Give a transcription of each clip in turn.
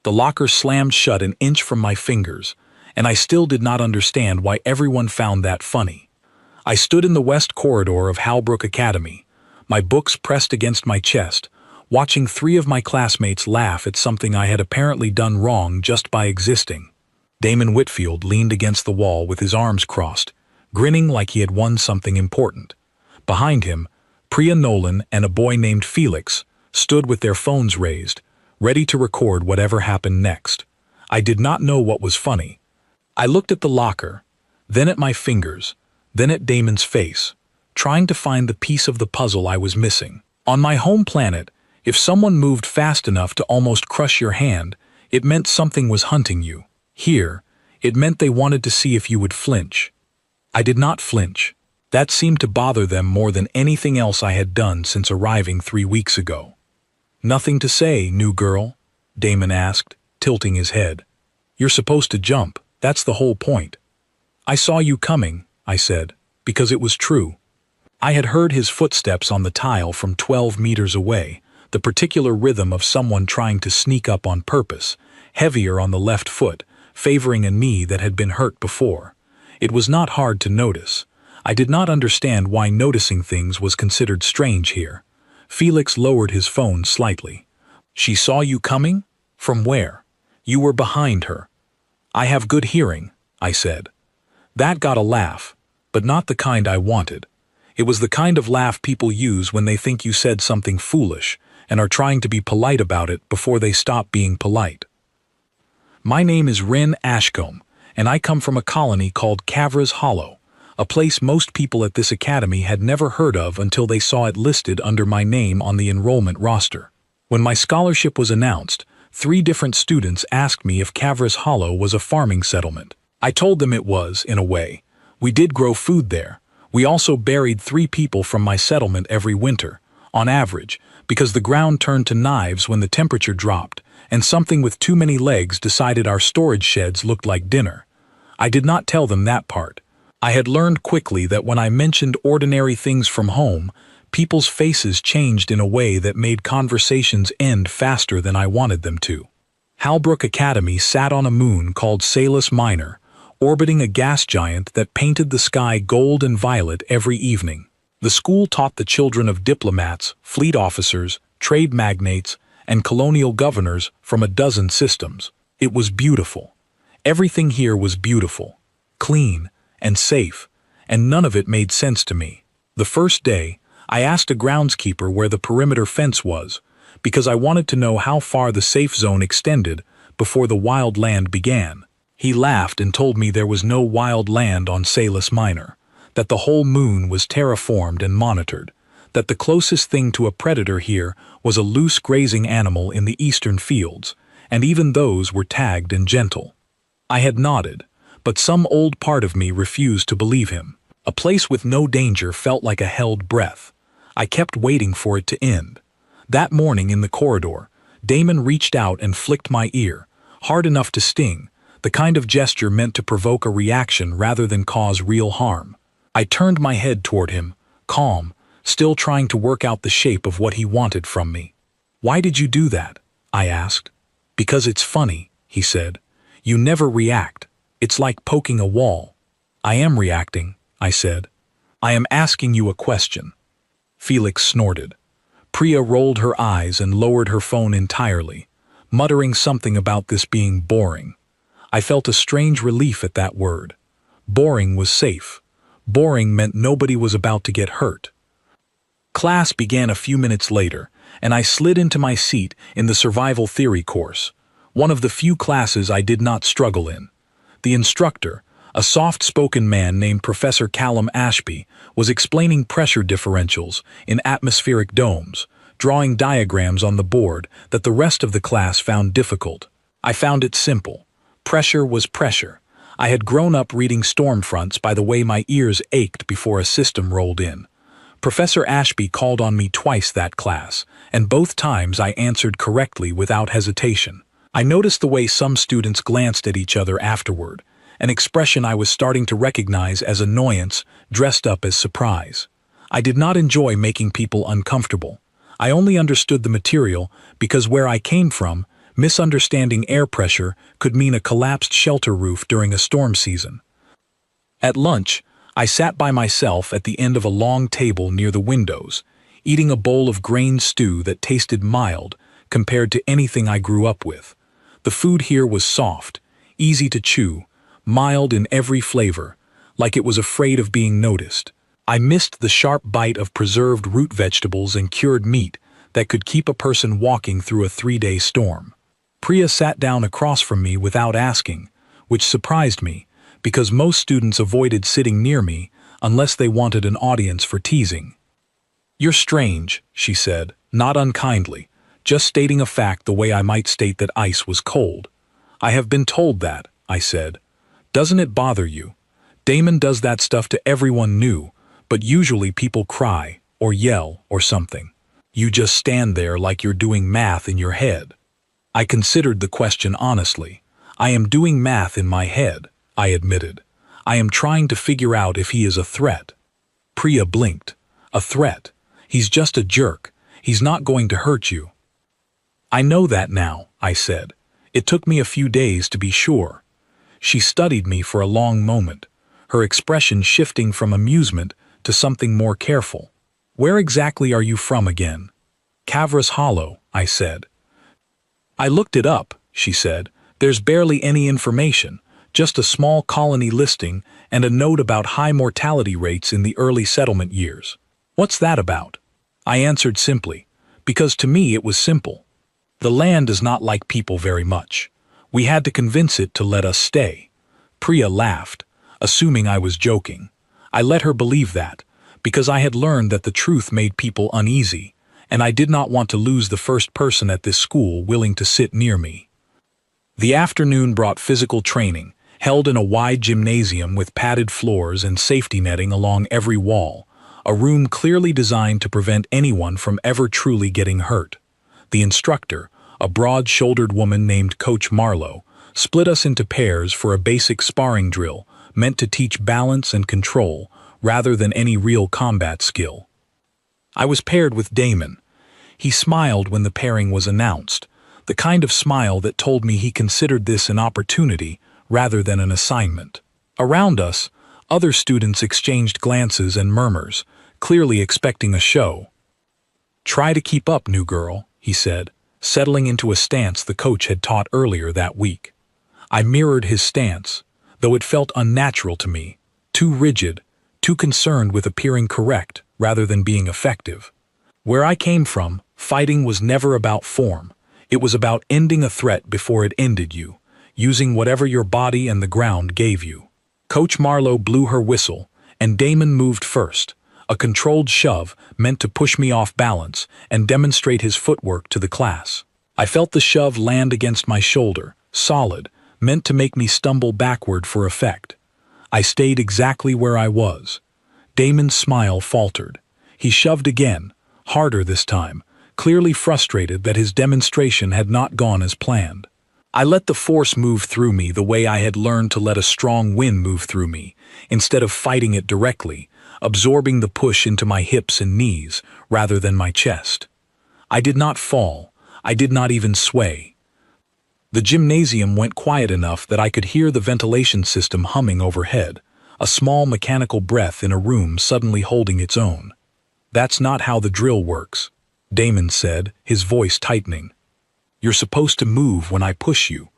The locker slammed shut an inch from my fingers, and I still did not understand why everyone found that funny. I stood in the west corridor of Halbrook Academy, my books pressed against my chest, watching 3 of my classmates laugh at something I had apparently done wrong just by existing. Damon Whitfield leaned against the wall with his arms crossed, grinning like he had won something important. Behind him, Priya Nolan and a boy named Felix stood with their phones raised, ready to record whatever happened next. I did not know what was funny. I looked at the locker, then at my fingers, then at Damon's face, trying to find the piece of the puzzle I was missing. On my home planet, if someone moved fast enough to almost crush your hand, it meant something was hunting you. Here, it meant they wanted to see if you would flinch. I did not flinch. That seemed to bother them more than anything else I had done since arriving 3 weeks ago. "Nothing to say, new girl?" Damon asked, tilting his head. "You're supposed to jump. That's the whole point." "I saw you coming," I said, because it was true. I had heard his footsteps on the tile from 12 meters away, the particular rhythm of someone trying to sneak up on purpose, heavier on the left foot, favoring a knee that had been hurt before. It was not hard to notice. I did not understand why noticing things was considered strange here. Felix lowered his phone slightly. "She saw you coming? From where?" "You were behind her." "I have good hearing," I said. That got a laugh, but not the kind I wanted. It was the kind of laugh people use when they think you said something foolish and are trying to be polite about it before they stop being polite. "My name is Rin Ashcombe, and I come from a colony called Cavra's Hollow, a place most people at this academy had never heard of until they saw it listed under my name on the enrollment roster. When my scholarship was announced, 3 different students asked me if Cavra's Hollow was a farming settlement. I told them it was, in a way. We did grow food there. We also buried 3 people from my settlement every winter, on average, because the ground turned to knives when the temperature dropped, and something with too many legs decided our storage sheds looked like dinner. I did not tell them that part. I had learned quickly that when I mentioned ordinary things from home, people's faces changed in a way that made conversations end faster than I wanted them to. Halbrook Academy sat on a moon called Salus Minor, orbiting a gas giant that painted the sky gold and violet every evening. The school taught the children of diplomats, fleet officers, trade magnates, and colonial governors from a dozen systems. It was beautiful. Everything here was beautiful, clean, and safe, and none of it made sense to me. The first day, I asked a groundskeeper where the perimeter fence was, because I wanted to know how far the safe zone extended before the wild land began. He laughed and told me there was no wild land on Salus Minor, that the whole moon was terraformed and monitored, that the closest thing to a predator here was a loose grazing animal in the eastern fields, and even those were tagged and gentle. I had nodded, but some old part of me refused to believe him. A place with no danger felt like a held breath. I kept waiting for it to end. That morning in the corridor, Damon reached out and flicked my ear, hard enough to sting, the kind of gesture meant to provoke a reaction rather than cause real harm. I turned my head toward him, calm, still trying to work out the shape of what he wanted from me. "Why did you do that?" I asked. "Because it's funny," he said. "You never react. It's like poking a wall." "I am reacting," I said. "I am asking you a question." Felix snorted. Priya rolled her eyes and lowered her phone entirely, muttering something about this being boring. I felt a strange relief at that word. Boring was safe. Boring meant nobody was about to get hurt. Class began a few minutes later, and I slid into my seat in the survival theory course, one of the few classes I did not struggle in. The instructor, a soft-spoken man named Professor Callum Ashby, was explaining pressure differentials in atmospheric domes, drawing diagrams on the board that the rest of the class found difficult. I found it simple. Pressure was pressure. I had grown up reading storm fronts by the way my ears ached before a system rolled in. Professor Ashby called on me twice that class, and both times I answered correctly without hesitation. I noticed the way some students glanced at each other afterward, an expression I was starting to recognize as annoyance dressed up as surprise. I did not enjoy making people uncomfortable. I only understood the material because where I came from, Misunderstanding air pressure could mean a collapsed shelter roof during a storm season. At lunch, I sat by myself at the end of a long table near the windows, eating a bowl of grain stew that tasted mild compared to anything I grew up with. The food here was soft, easy to chew, mild in every flavor, like it was afraid of being noticed. I missed the sharp bite of preserved root vegetables and cured meat that could keep a person walking through a 3-day storm. Priya sat down across from me without asking, which surprised me, because most students avoided sitting near me unless they wanted an audience for teasing. "You're strange," she said, not unkindly, just stating a fact the way I might state that ice was cold. "I have been told that," I said. "Doesn't it bother you? Damon does that stuff to everyone new, but usually people cry, or yell, or something. You just stand there like you're doing math in your head." I considered the question honestly. "I am doing math in my head," I admitted. "I am trying to figure out if he is a threat." Priya blinked. "A threat? He's just a jerk. He's not going to hurt you." "I know that now," I said. "It took me a few days to be sure." She studied me for a long moment, her expression shifting from amusement to something more careful. "Where exactly are you from again?" "Cavras Hollow," I said. "I looked it up," she said. "There's barely any information, just a small colony listing and a note about high mortality rates in the early settlement years. What's that about?" I answered simply, because to me it was simple. The land does not like people very much. We had to convince it to let us stay. Priya laughed, assuming I was joking. I let her believe that, because I had learned that the truth made people uneasy, and I did not want to lose the first person at this school willing to sit near me. The afternoon brought physical training, held in a wide gymnasium with padded floors and safety netting along every wall, a room clearly designed to prevent anyone from ever truly getting hurt. The instructor, a broad-shouldered woman named Coach Marlowe, split us into pairs for a basic sparring drill meant to teach balance and control rather than any real combat skill. I was paired with Damon. He smiled when the pairing was announced, the kind of smile that told me he considered this an opportunity rather than an assignment. Around us, other students exchanged glances and murmurs, clearly expecting a show. "Try to keep up, new girl," he said, settling into a stance the coach had taught earlier that week. I mirrored his stance, though it felt unnatural to me, too rigid, too concerned with appearing correct rather than being effective. Where I came from, fighting was never about form. It was about ending a threat before it ended you, using whatever your body and the ground gave you. Coach Marlowe blew her whistle, and Damon moved first, a controlled shove meant to push me off balance and demonstrate his footwork to the class. I felt the shove land against my shoulder, solid, meant to make me stumble backward for effect. I stayed exactly where I was. Damon's smile faltered. He shoved again, harder this time, clearly frustrated that his demonstration had not gone as planned. I let the force move through me the way I had learned to let a strong wind move through me, instead of fighting it directly, absorbing the push into my hips and knees rather than my chest. I did not fall. I did not even sway. The gymnasium went quiet enough that I could hear the ventilation system humming overhead, a small mechanical breath in a room suddenly holding its own. "That's not how the drill works," Damon said, his voice tightening. "You're supposed to move when I push you."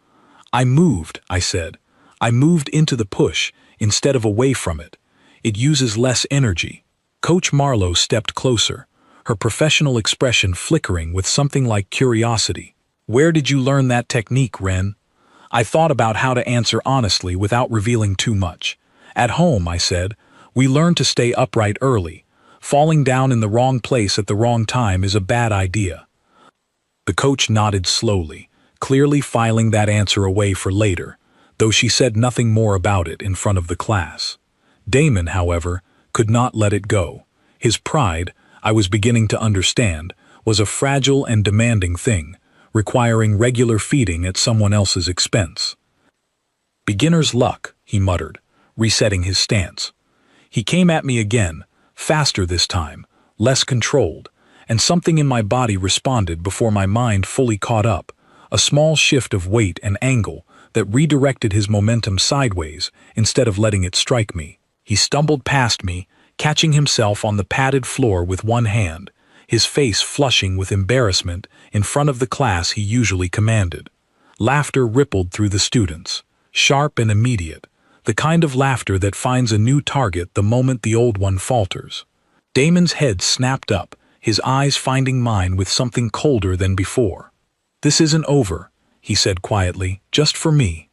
"I moved," I said. "I moved into the push instead of away from it. It uses less energy." Coach Marlowe stepped closer, her professional expression flickering with something like curiosity. "Where did you learn that technique, Ren?" I thought about how to answer honestly without revealing too much. "At home," I said. "We learned to stay upright early. Falling down in the wrong place at the wrong time is a bad idea." The coach nodded slowly, clearly filing that answer away for later, though she said nothing more about it in front of the class. Damon, however, could not let it go. His pride, I was beginning to understand, was a fragile and demanding thing, requiring regular feeding at someone else's expense. "Beginner's luck," he muttered, resetting his stance. He came at me again, faster this time, less controlled, and something in my body responded before my mind fully caught up, a small shift of weight and angle that redirected his momentum sideways instead of letting it strike me. He stumbled past me, catching himself on the padded floor with one hand, his face flushing with embarrassment in front of the class he usually commanded. Laughter rippled through the students, sharp and immediate, the kind of laughter that finds a new target the moment the old one falters. Damon's head snapped up, his eyes finding mine with something colder than before. "This isn't over," he said quietly, "just for me."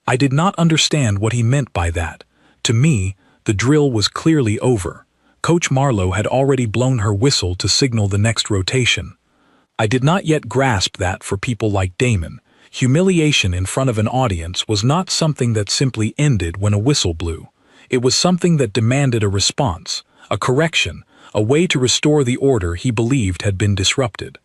I did not understand what he meant by that. To me, the drill was clearly over. Coach Marlowe had already blown her whistle to signal the next rotation. I did not yet grasp that for people like Damon, humiliation in front of an audience was not something that simply ended when a whistle blew. It was something that demanded a response, a correction, a way to restore the order he believed had been disrupted.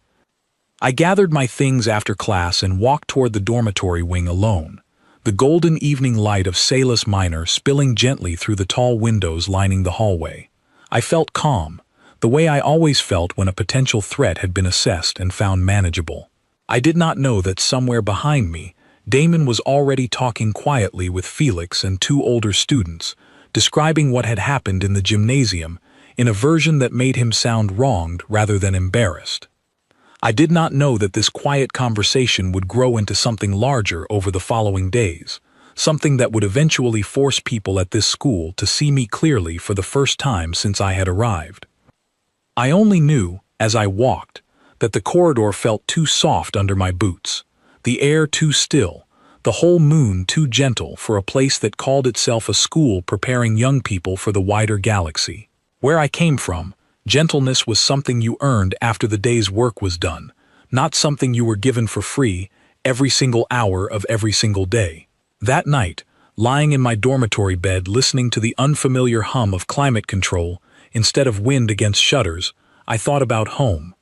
I gathered my things after class and walked toward the dormitory wing alone, the golden evening light of Salus Minor spilling gently through the tall windows lining the hallway. I felt calm, the way I always felt when a potential threat had been assessed and found manageable. I did not know that somewhere behind me, Damon was already talking quietly with Felix and two older students, describing what had happened in the gymnasium in a version that made him sound wronged rather than embarrassed. I did not know that this quiet conversation would grow into something larger over the following days, something that would eventually force people at this school to see me clearly for the first time since I had arrived. I only knew, as I walked, that the corridor felt too soft under my boots, the air too still, the whole moon too gentle for a place that called itself a school preparing young people for the wider galaxy. Where I came from, gentleness was something you earned after the day's work was done, not something you were given for free every single hour of every single day. That night, lying in my dormitory bed listening to the unfamiliar hum of climate control instead of wind against shutters, I thought about home.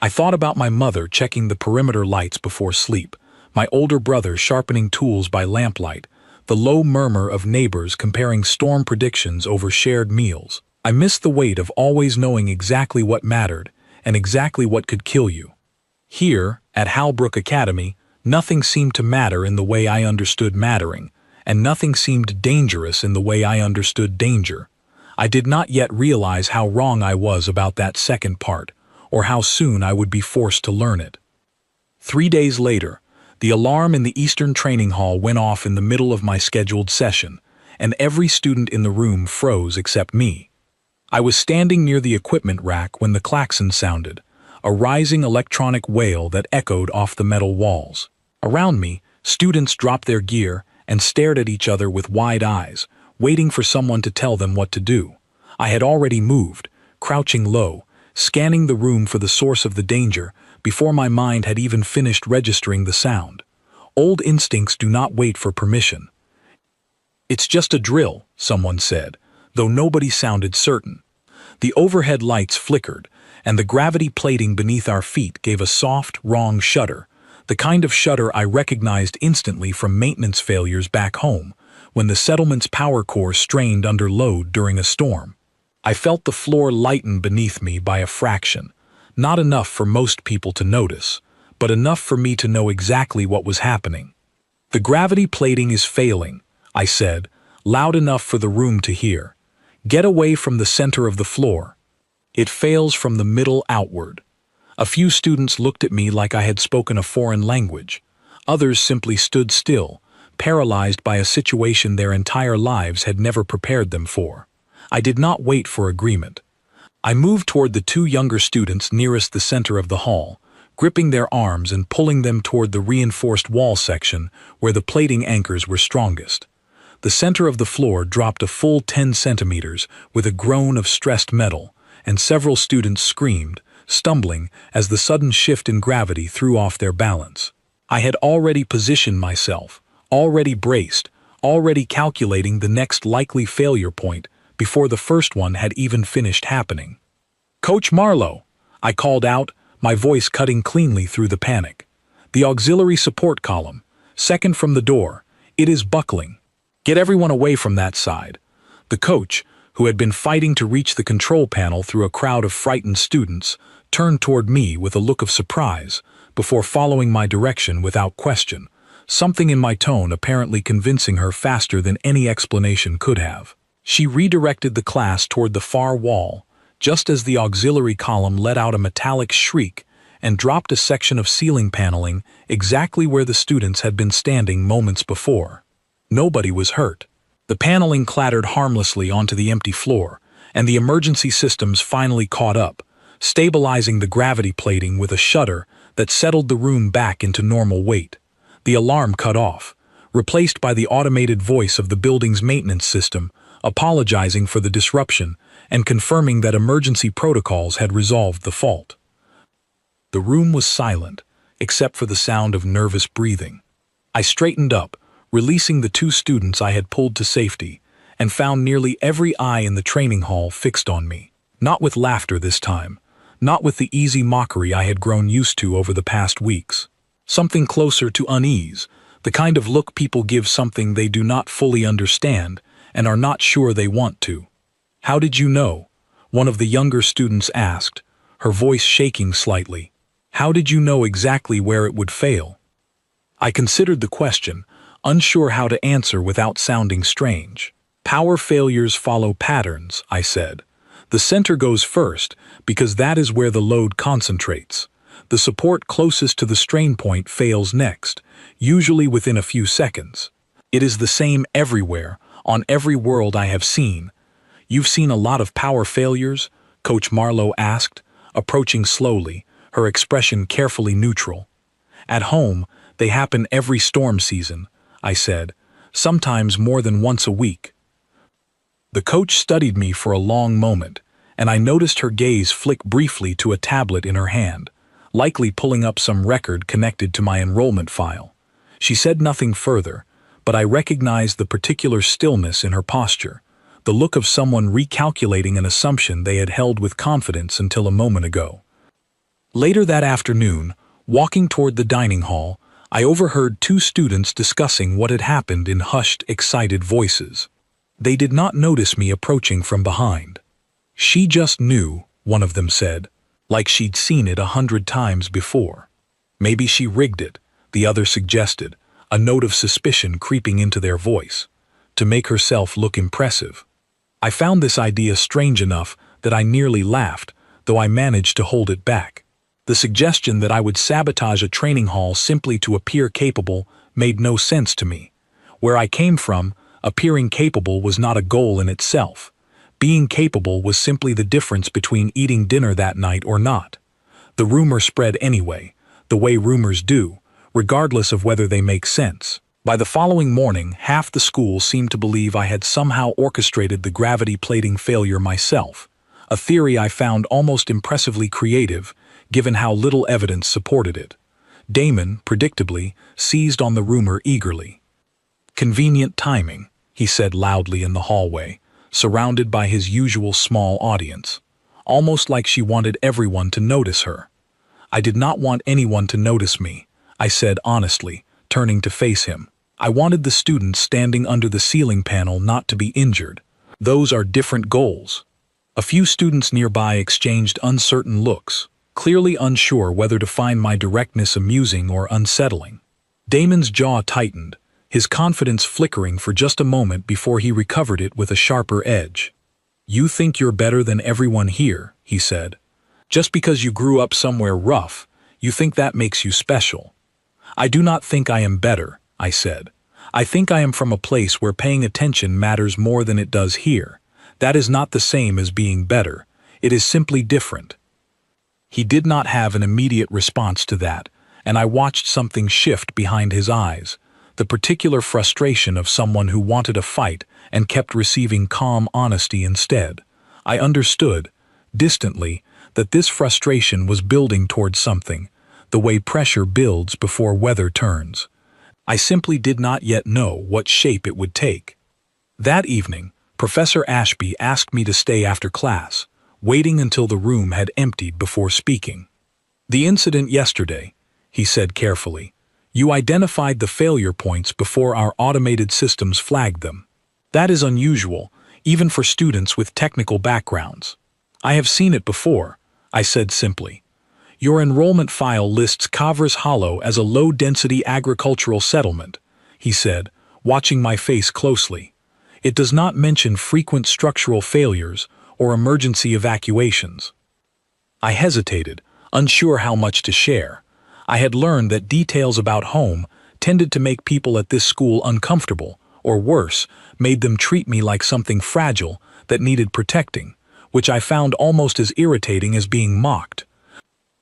I thought about my mother checking the perimeter lights before sleep, my older brother sharpening tools by lamplight, the low murmur of neighbors comparing storm predictions over shared meals. I missed the weight of always knowing exactly what mattered and exactly what could kill you. Here, at Halbrook Academy, nothing seemed to matter in the way I understood mattering, and nothing seemed dangerous in the way I understood danger. I did not yet realize how wrong I was about that second part, or how soon I would be forced to learn it. 3 days later, the alarm in the Eastern Training Hall went off in the middle of my scheduled session, and every student in the room froze except me. I was standing near the equipment rack when the klaxon sounded, a rising electronic wail that echoed off the metal walls. Around me, students dropped their gear and stared at each other with wide eyes, waiting for someone to tell them what to do. I had already moved, crouching low, scanning the room for the source of the danger before my mind had even finished registering the sound. Old instincts do not wait for permission. "It's just a drill," someone said, though nobody sounded certain. The overhead lights flickered, and the gravity plating beneath our feet gave a soft, wrong shudder, the kind of shudder I recognized instantly from maintenance failures back home, when the settlement's power core strained under load during a storm. I felt the floor lighten beneath me by a fraction, not enough for most people to notice, but enough for me to know exactly what was happening. "The gravity plating is failing," I said, loud enough for the room to hear. "Get away from the center of the floor. It fails from the middle outward." A few students looked at me like I had spoken a foreign language. Others simply stood still, paralyzed by a situation their entire lives had never prepared them for. I did not wait for agreement. I moved toward the two younger students nearest the center of the hall, gripping their arms and pulling them toward the reinforced wall section where the plating anchors were strongest. The center of the floor dropped a full 10 centimeters with a groan of stressed metal, and several students screamed, stumbling as the sudden shift in gravity threw off their balance. I had already positioned myself, already braced, already calculating the next likely failure point before the first one had even finished happening. "Coach Marlowe," I called out, my voice cutting cleanly through the panic. "The auxiliary support column, second from the door, it is buckling. Get everyone away from that side." The coach, who had been fighting to reach the control panel through a crowd of frightened students, turned toward me with a look of surprise, before following my direction without question, something in my tone apparently convincing her faster than any explanation could have. She redirected the class toward the far wall, just as the auxiliary column let out a metallic shriek and dropped a section of ceiling paneling exactly where the students had been standing moments before. Nobody was hurt. The paneling clattered harmlessly onto the empty floor, and the emergency systems finally caught up, stabilizing the gravity plating with a shudder that settled the room back into normal weight. The alarm cut off, replaced by the automated voice of the building's maintenance system, apologizing for the disruption and confirming that emergency protocols had resolved the fault. The room was silent, except for the sound of nervous breathing. I straightened up, releasing the 2 students I had pulled to safety, and found nearly every eye in the training hall fixed on me. Not with laughter this time, not with the easy mockery I had grown used to over the past weeks. Something closer to unease, the kind of look people give something they do not fully understand and are not sure they want to. "How did you know?" one of the younger students asked, her voice shaking slightly. "How did you know exactly where it would fail?" I considered the question, unsure how to answer without sounding strange. "Power failures follow patterns," I said. "The center goes first because that is where the load concentrates. The support closest to the strain point fails next, usually within a few seconds. It is the same everywhere, on every world I have seen." "You've seen a lot of power failures?" Coach Marlowe asked, approaching slowly, her expression carefully neutral. "At home, they happen every storm season," I said, "sometimes more than once a week." The coach studied me for a long moment, and I noticed her gaze flick briefly to a tablet in her hand, likely pulling up some record connected to my enrollment file. She said nothing further, but I recognized the particular stillness in her posture, the look of someone recalculating an assumption they had held with confidence until a moment ago. Later that afternoon, walking toward the dining hall, I overheard 2 students discussing what had happened in hushed, excited voices. They did not notice me approaching from behind. "She just knew," one of them said, like she'd seen it 100 times before. "Maybe she rigged it," the other suggested, a note of suspicion creeping into their voice, "to make herself look impressive." I found this idea strange enough that I nearly laughed, though I managed to hold it back. The suggestion that I would sabotage a training hall simply to appear capable made no sense to me. Where I came from, appearing capable was not a goal in itself. Being capable was simply the difference between eating dinner that night or not. The rumor spread anyway, the way rumors do, regardless of whether they make sense. By the following morning, half the school seemed to believe I had somehow orchestrated the gravity plating failure myself, a theory I found almost impressively creative, given how little evidence supported it. Damon, predictably, seized on the rumor eagerly. "Convenient timing," he said loudly in the hallway, surrounded by his usual small audience, almost like she wanted everyone to notice her. "I did not want anyone to notice me," I said honestly, turning to face him. "I wanted the students standing under the ceiling panel not to be injured. Those are different goals." A few students nearby exchanged uncertain looks, clearly unsure whether to find my directness amusing or unsettling. Damon's jaw tightened, his confidence flickering for just a moment before he recovered it with a sharper edge. "You think you're better than everyone here," he said. "Just because you grew up somewhere rough, you think that makes you special." "I do not think I am better," I said. "I think I am from a place where paying attention matters more than it does here. That is not the same as being better. It is simply different." He did not have an immediate response to that, and I watched something shift behind his eyes, the particular frustration of someone who wanted a fight and kept receiving calm honesty instead. I understood, distantly, that this frustration was building towards something, the way pressure builds before weather turns. I simply did not yet know what shape it would take. That evening, Professor Ashby asked me to stay after class, waiting until the room had emptied before speaking. "The incident yesterday," he said carefully. "You identified the failure points before our automated systems flagged them. That is unusual, even for students with technical backgrounds." "I have seen it before," I said simply. Your enrollment file lists Kavras Hollow as a low-density agricultural settlement, he said, watching my face closely. It does not mention frequent structural failures or emergency evacuations. I hesitated, unsure how much to share. I had learned that details about home tended to make people at this school uncomfortable, or worse, made them treat me like something fragile that needed protecting, which I found almost as irritating as being mocked.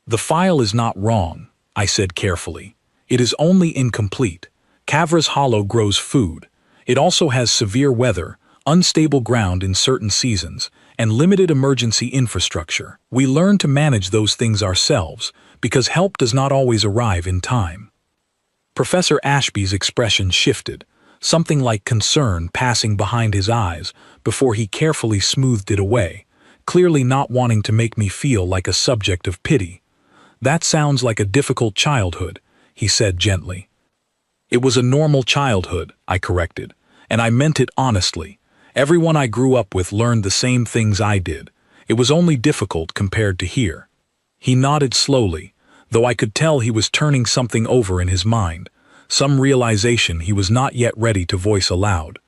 The file is not wrong, I said carefully. It is only incomplete. Kavras Hollow grows food. It also has severe weather, unstable ground in certain seasons, and limited emergency infrastructure. We learn to manage those things ourselves because help does not always arrive in time. Professor Ashby's expression shifted, something like concern passing behind his eyes before he carefully smoothed it away, clearly not wanting to make me feel like a subject of pity. That sounds like a difficult childhood, he said gently. It was a normal childhood, I corrected, and I meant it honestly. Everyone I grew up with learned the same things I did. It was only difficult compared to here. He nodded slowly, though I could tell he was turning something over in his mind, some realization he was not yet ready to voice aloud.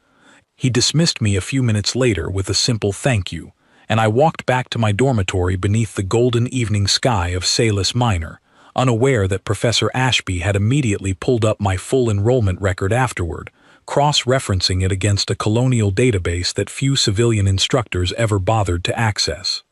He dismissed me a few minutes later with a simple thank you, and I walked back to my dormitory beneath the golden evening sky of Salis Minor, unaware that Professor Ashby had immediately pulled up my full enrollment record afterward, cross-referencing it against a colonial database that few civilian instructors ever bothered to access.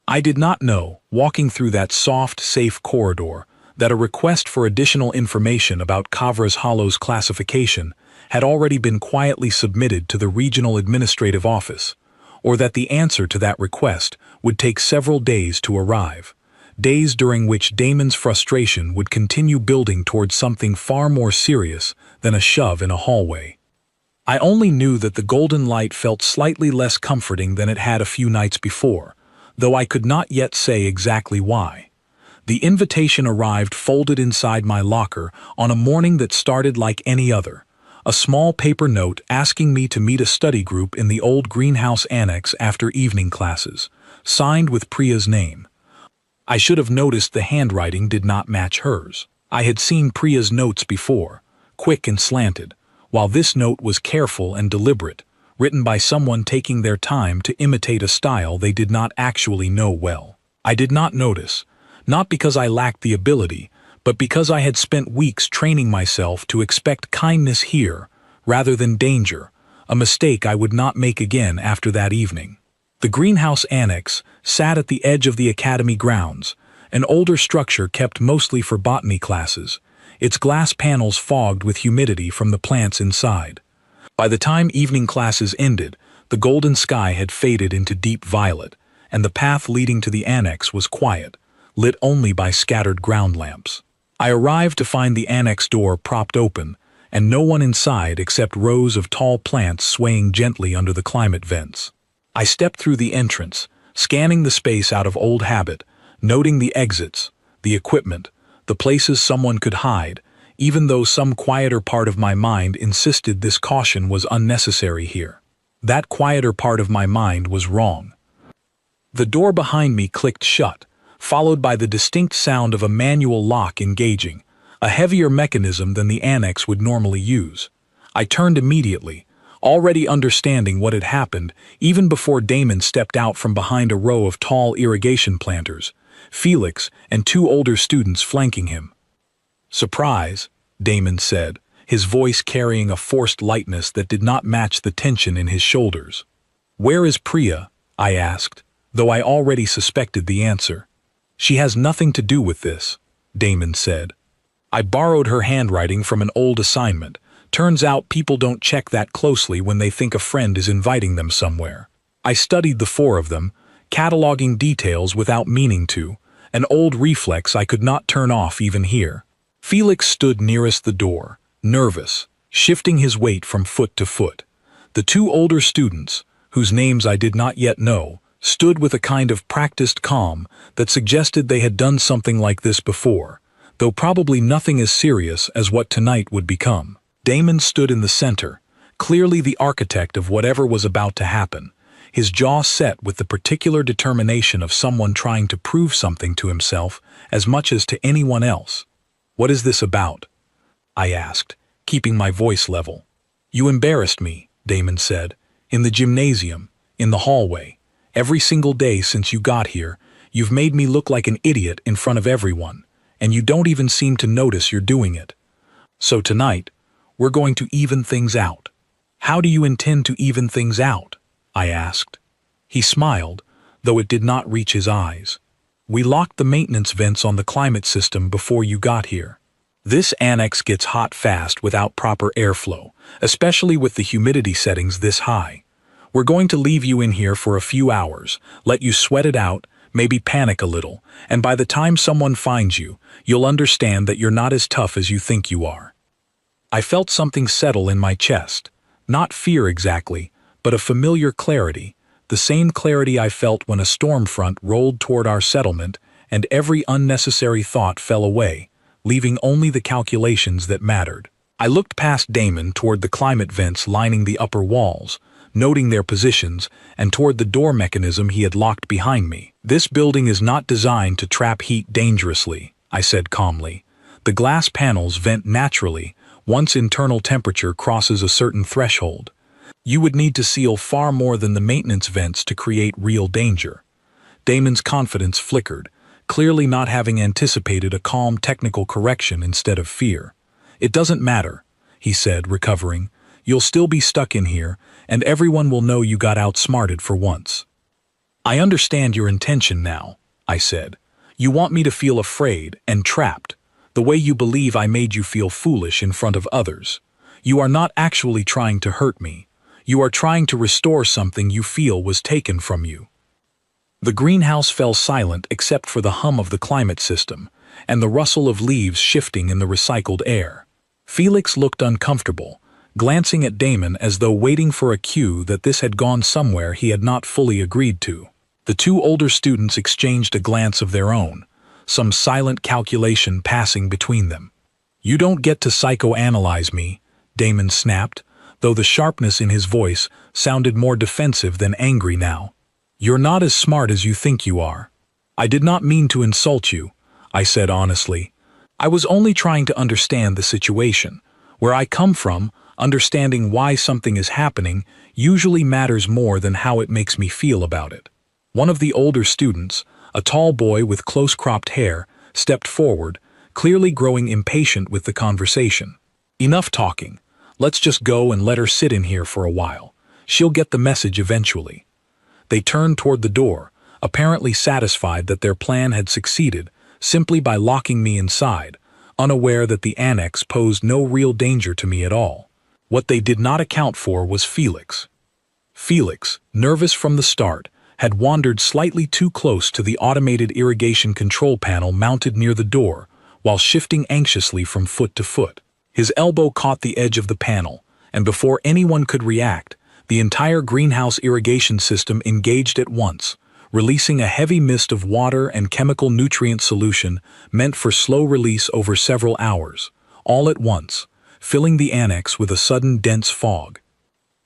I did not know, walking through that soft, safe corridor, that a request for additional information about Kavras Hollow's classification had already been quietly submitted to the Regional Administrative Office, or that the answer to that request would take several days to arrive, days during which Damon's frustration would continue building towards something far more serious than a shove in a hallway. I only knew that the golden light felt slightly less comforting than it had a few nights before, though I could not yet say exactly why. The invitation arrived folded inside my locker on a morning that started like any other, a small paper note asking me to meet a study group in the old greenhouse annex after evening classes, signed with Priya's name. I should have noticed the handwriting did not match hers. I had seen Priya's notes before, quick and slanted, while this note was careful and deliberate, written by someone taking their time to imitate a style they did not actually know well. I did not notice, not because I lacked the ability, but because I had spent weeks training myself to expect kindness here rather than danger, a mistake I would not make again after that evening. The greenhouse annex sat at the edge of the academy grounds, an older structure kept mostly for botany classes, its glass panels fogged with humidity from the plants inside. By the time evening classes ended, the golden sky had faded into deep violet, and the path leading to the annex was quiet, lit only by scattered ground lamps. I arrived to find the annex door propped open, and no one inside except rows of tall plants swaying gently under the climate vents. I stepped through the entrance, scanning the space out of old habit, noting the exits, the equipment, the places someone could hide, even though some quieter part of my mind insisted this caution was unnecessary here. That quieter part of my mind was wrong. The door behind me clicked shut, followed by the distinct sound of a manual lock engaging, a heavier mechanism than the annex would normally use. I turned immediately, already understanding what had happened even before Damon stepped out from behind a row of tall irrigation planters, Felix and two older students flanking him. "Surprise," Damon said, his voice carrying a forced lightness that did not match the tension in his shoulders. "Where is Priya?" I asked, though I already suspected the answer. "She has nothing to do with this," Damon said. "I borrowed her handwriting from an old assignment. Turns out people don't check that closely when they think a friend is inviting them somewhere. I studied the four of them, cataloging details without meaning to, an old reflex I could not turn off even here." Felix stood nearest the door, nervous, shifting his weight from foot to foot. The two older students, whose names I did not yet know, stood with a kind of practiced calm that suggested they had done something like this before, though probably nothing as serious as what tonight would become. Damon stood in the center, clearly the architect of whatever was about to happen, his jaw set with the particular determination of someone trying to prove something to himself as much as to anyone else. "What is this about?" I asked, keeping my voice level. "You embarrassed me," Damon said. "In the gymnasium, in the hallway. Every single day since you got here, you've made me look like an idiot in front of everyone, and you don't even seem to notice you're doing it. So tonight, we're going to even things out." "How do you intend to even things out?" I asked. He smiled, though it did not reach his eyes. "We locked the maintenance vents on the climate system before you got here. This annex gets hot fast without proper airflow, especially with the humidity settings this high. We're going to leave you in here for a few hours, let you sweat it out, maybe panic a little, and by the time someone finds you, you'll understand that you're not as tough as you think you are." I felt something settle in my chest. Not fear exactly, but a familiar clarity, the same clarity I felt when a storm front rolled toward our settlement and every unnecessary thought fell away, leaving only the calculations that mattered. I looked past Damon toward the climate vents lining the upper walls, noting their positions, and toward the door mechanism he had locked behind me. "This building is not designed to trap heat dangerously," I said calmly. "The glass panels vent naturally once internal temperature crosses a certain threshold. You would need to seal far more than the maintenance vents to create real danger." Damon's confidence flickered, clearly not having anticipated a calm technical correction instead of fear. "It doesn't matter," he said, recovering. "You'll still be stuck in here, and everyone will know you got outsmarted for once." "I understand your intention now," I said. "You want me to feel afraid and trapped, the way you believe I made you feel foolish in front of others. You are not actually trying to hurt me. You are trying to restore something you feel was taken from you." The greenhouse fell silent except for the hum of the climate system and the rustle of leaves shifting in the recycled air. Felix looked uncomfortable, glancing at Damon as though waiting for a cue that this had gone somewhere he had not fully agreed to. The two older students exchanged a glance of their own, some silent calculation passing between them. "You don't get to psychoanalyze me," Damon snapped, though the sharpness in his voice sounded more defensive than angry now. "You're not as smart as you think you are." "I did not mean to insult you," I said honestly. "I was only trying to understand the situation. Where I come from, understanding why something is happening usually matters more than how it makes me feel about it." One of the older students, a tall boy with close-cropped hair, stepped forward, clearly growing impatient with the conversation. "Enough talking. Let's just go and let her sit in here for a while. She'll get the message eventually." They turned toward the door, apparently satisfied that their plan had succeeded simply by locking me inside, unaware that the annex posed no real danger to me at all. What they did not account for was Felix. Felix, nervous from the start, had wandered slightly too close to the automated irrigation control panel mounted near the door, while shifting anxiously from foot to foot. His elbow caught the edge of the panel, and before anyone could react, the entire greenhouse irrigation system engaged at once, releasing a heavy mist of water and chemical nutrient solution meant for slow release over several hours, all at once, filling the annex with a sudden dense fog.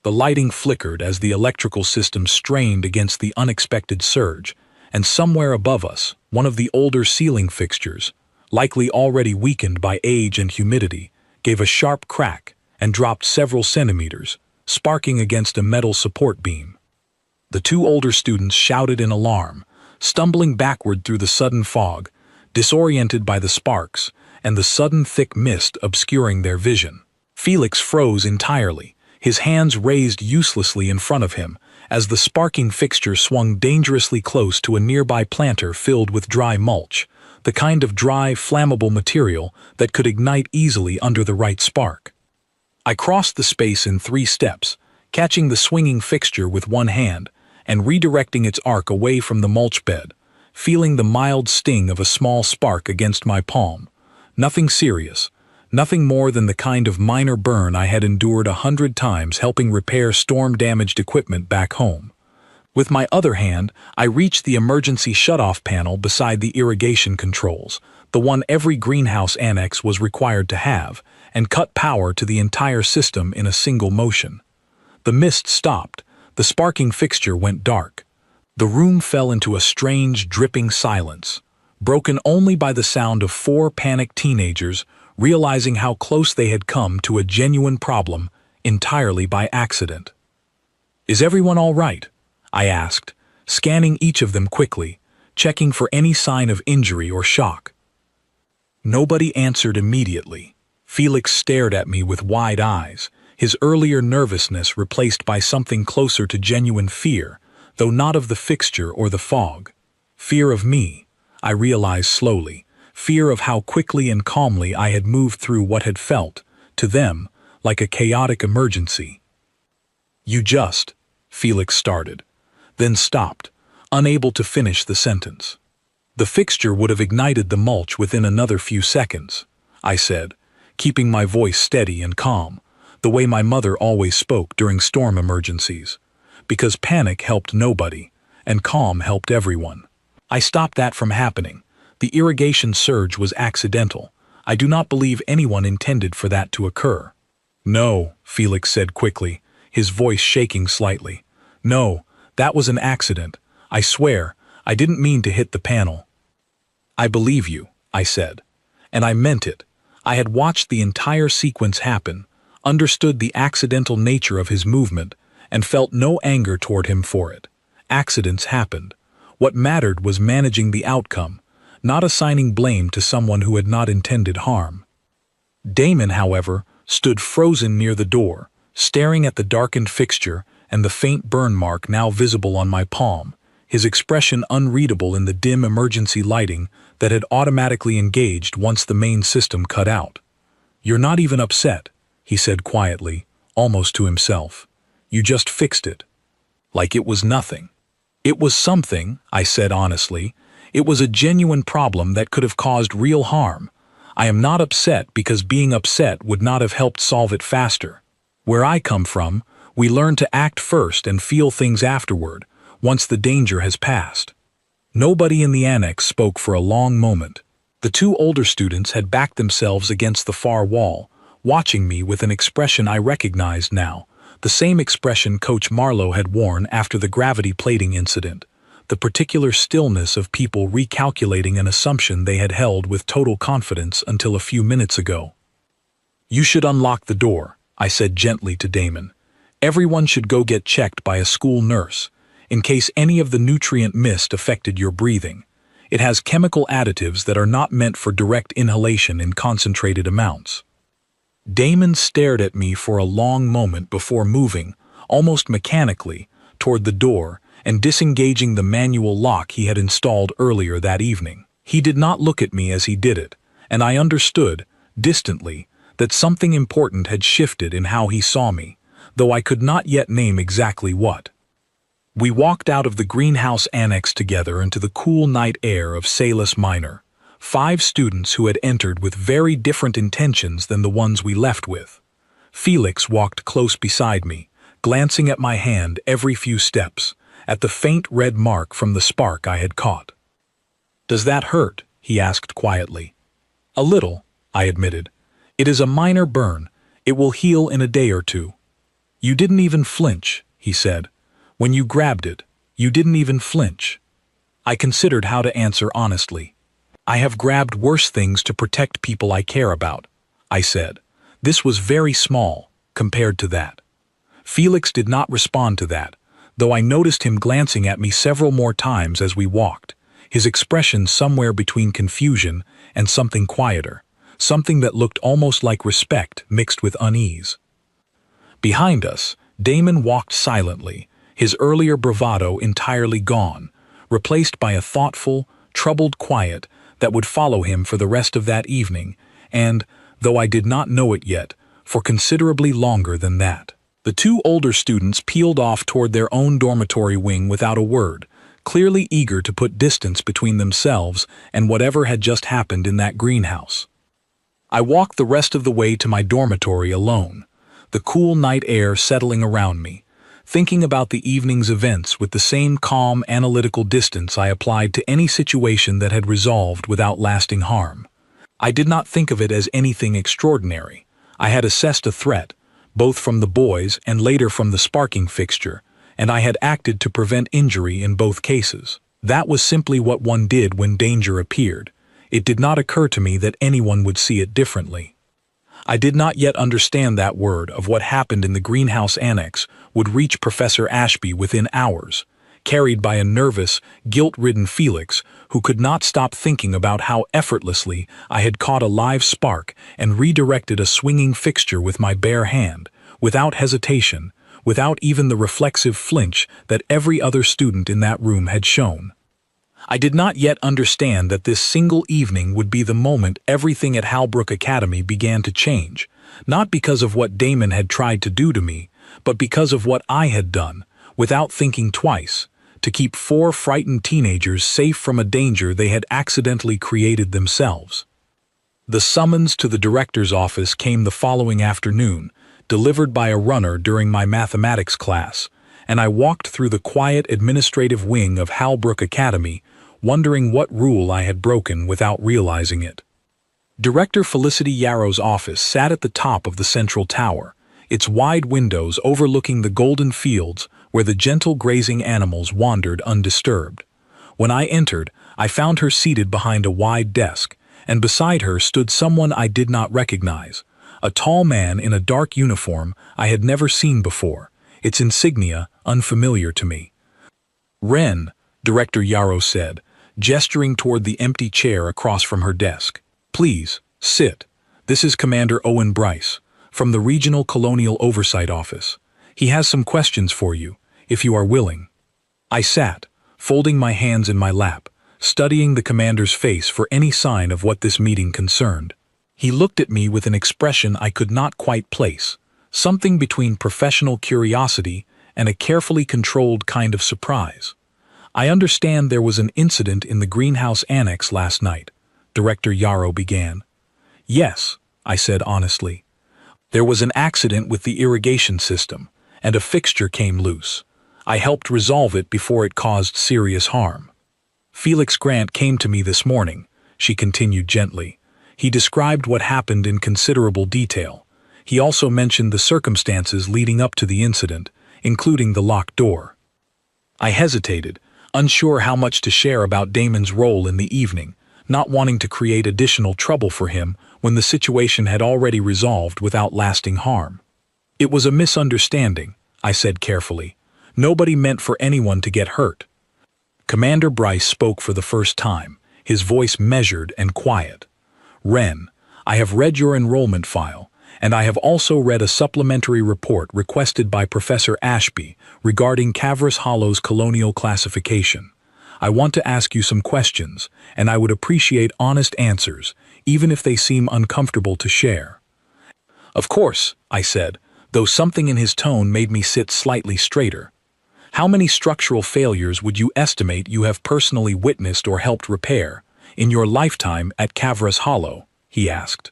The lighting flickered as the electrical system strained against the unexpected surge, and somewhere above us, one of the older ceiling fixtures, likely already weakened by age and humidity, gave a sharp crack and dropped several centimeters, sparking against a metal support beam. The two older students shouted in alarm, stumbling backward through the sudden fog, disoriented by the sparks and the sudden thick mist obscuring their vision. Felix froze entirely, his hands raised uselessly in front of him as the sparking fixture swung dangerously close to a nearby planter filled with dry mulch, the kind of dry, flammable material that could ignite easily under the right spark. I crossed the space in 3 steps, catching the swinging fixture with one hand and redirecting its arc away from the mulch bed, feeling the mild sting of a small spark against my palm. Nothing serious. Nothing more than the kind of minor burn I had endured 100 times helping repair storm-damaged equipment back home. With my other hand, I reached the emergency shutoff panel beside the irrigation controls, the one every greenhouse annex was required to have, and cut power to the entire system in a single motion. The mist stopped, The sparking fixture went dark. The room fell into a strange, dripping silence, broken only by the sound of 4 panicked teenagers realizing how close they had come to a genuine problem entirely by accident. "Is everyone all right?" I asked, scanning each of them quickly, checking for any sign of injury or shock. Nobody answered immediately. Felix stared at me with wide eyes, his earlier nervousness replaced by something closer to genuine fear, though not of the fixture or the fog. Fear of me, I realized slowly, fear of how quickly and calmly I had moved through what had felt, to them, like a chaotic emergency. Felix started, then stopped, unable to finish the sentence. "The fixture would have ignited the mulch within another few seconds," I said, keeping my voice steady and calm, the way my mother always spoke during storm emergencies, because panic helped nobody, and calm helped everyone. "I stopped that from happening. The irrigation surge was accidental. I do not believe anyone intended for that to occur." "No," Felix said quickly, his voice shaking slightly. "No, that was an accident. I swear, I didn't mean to hit the panel." "I believe you," I said. And I meant it. I had watched the entire sequence happen, understood the accidental nature of his movement, and felt no anger toward him for it. Accidents happened. What mattered was managing the outcome, not assigning blame to someone who had not intended harm. Damon, however, stood frozen near the door, staring at the darkened fixture and the faint burn mark now visible on my palm, his expression unreadable in the dim emergency lighting that had automatically engaged once the main system cut out. "You're not even upset," he said quietly, almost to himself. "You just fixed it." Like it was nothing. "It was something," I said honestly. "It was a genuine problem that could have caused real harm. I am not upset because being upset would not have helped solve it faster. Where I come from, we learn to act first and feel things afterward, once the danger has passed." Nobody in the annex spoke for a long moment. The 2 older students had backed themselves against the far wall, watching me with an expression I recognized now, the same expression Coach Marlowe had worn after the gravity plating incident, the particular stillness of people recalculating an assumption they had held with total confidence until a few minutes ago. "You should unlock the door," I said gently to Damon. "Everyone should go get checked by a school nurse, in case any of the nutrient mist affected your breathing. It has chemical additives that are not meant for direct inhalation in concentrated amounts." Damon stared at me for a long moment before moving, almost mechanically, toward the door and disengaging the manual lock he had installed earlier that evening. He did not look at me as he did it, and I understood, distantly, that something important had shifted in how he saw me, though I could not yet name exactly what. We walked out of the greenhouse annex together into the cool night air of Salus Minor, 5 students who had entered with very different intentions than the ones we left with. Felix walked close beside me, glancing at my hand every few steps, at the faint red mark from the spark I had caught. "Does that hurt?" he asked quietly. "A little," I admitted. "It is a minor burn. It will heal in a day or 2. "You didn't even flinch," he said. "When you grabbed it, you didn't even flinch." I considered how to answer honestly. "I have grabbed worse things to protect people I care about," I said. This was very small, compared to that. Felix did not respond to that, though I noticed him glancing at me several more times as we walked, his expression somewhere between confusion and something quieter, something that looked almost like respect mixed with unease. Behind us, Damon walked silently, his earlier bravado entirely gone, replaced by a thoughtful, troubled quiet that would follow him for the rest of that evening and, though I did not know it yet, for considerably longer than that. The 2 older students peeled off toward their own dormitory wing without a word, clearly eager to put distance between themselves and whatever had just happened in that greenhouse. I walked the rest of the way to my dormitory alone, the cool night air settling around me, thinking about the evening's events with the same calm, analytical distance I applied to any situation that had resolved without lasting harm. I did not think of it as anything extraordinary. I had assessed a threat, both from the boys and later from the sparking fixture, and I had acted to prevent injury in both cases. That was simply what one did when danger appeared. It did not occur to me that anyone would see it differently. I did not yet understand that word of what happened in the greenhouse annex would reach Professor Ashby within hours, carried by a nervous, guilt-ridden Felix who could not stop thinking about how effortlessly I had caught a live spark and redirected a swinging fixture with my bare hand, without hesitation, without even the reflexive flinch that every other student in that room had shown. I did not yet understand that this single evening would be the moment everything at Halbrook Academy began to change, not because of what Damon had tried to do to me, but because of what I had done, without thinking twice, to keep 4 frightened teenagers safe from a danger they had accidentally created themselves. The summons to the director's office came the following afternoon, delivered by a runner during my mathematics class, and I walked through the quiet administrative wing of Halbrook Academy, wondering what rule I had broken without realizing it. Director Felicity Yarrow's office sat at the top of the central tower, its wide windows overlooking the golden fields where the gentle grazing animals wandered undisturbed. When I entered, I found her seated behind a wide desk, and beside her stood someone I did not recognize, a tall man in a dark uniform I had never seen before, its insignia unfamiliar to me. "Wren," Director Yarrow said, gesturing toward the empty chair across from her desk. "Please, sit. This is Commander Owen Bryce, from the Regional Colonial Oversight Office. He has some questions for you, if you are willing." I sat, folding my hands in my lap, studying the commander's face for any sign of what this meeting concerned. He looked at me with an expression I could not quite place, something between professional curiosity and a carefully controlled kind of surprise. "I understand there was an incident in the greenhouse annex last night," Director Yarrow began. "Yes," I said honestly. "There was an accident with the irrigation system, and a fixture came loose. I helped resolve it before it caused serious harm." "Felix Grant came to me this morning," she continued gently. "He described what happened in considerable detail. He also mentioned the circumstances leading up to the incident, including the locked door." I hesitated, unsure how much to share about Damon's role in the evening, not wanting to create additional trouble for him when the situation had already resolved without lasting harm. "It was a misunderstanding," I said carefully. "Nobody meant for anyone to get hurt." Commander Bryce spoke for the first time, his voice measured and quiet. "Wren, I have read your enrollment file, and I have also read a supplementary report requested by Professor Ashby regarding Cavras Hollow's colonial classification. I want to ask you some questions, and I would appreciate honest answers, even if they seem uncomfortable to share." "Of course," I said, though something in his tone made me sit slightly straighter. "How many structural failures would you estimate you have personally witnessed or helped repair in your lifetime at Cavras Hollow?" he asked.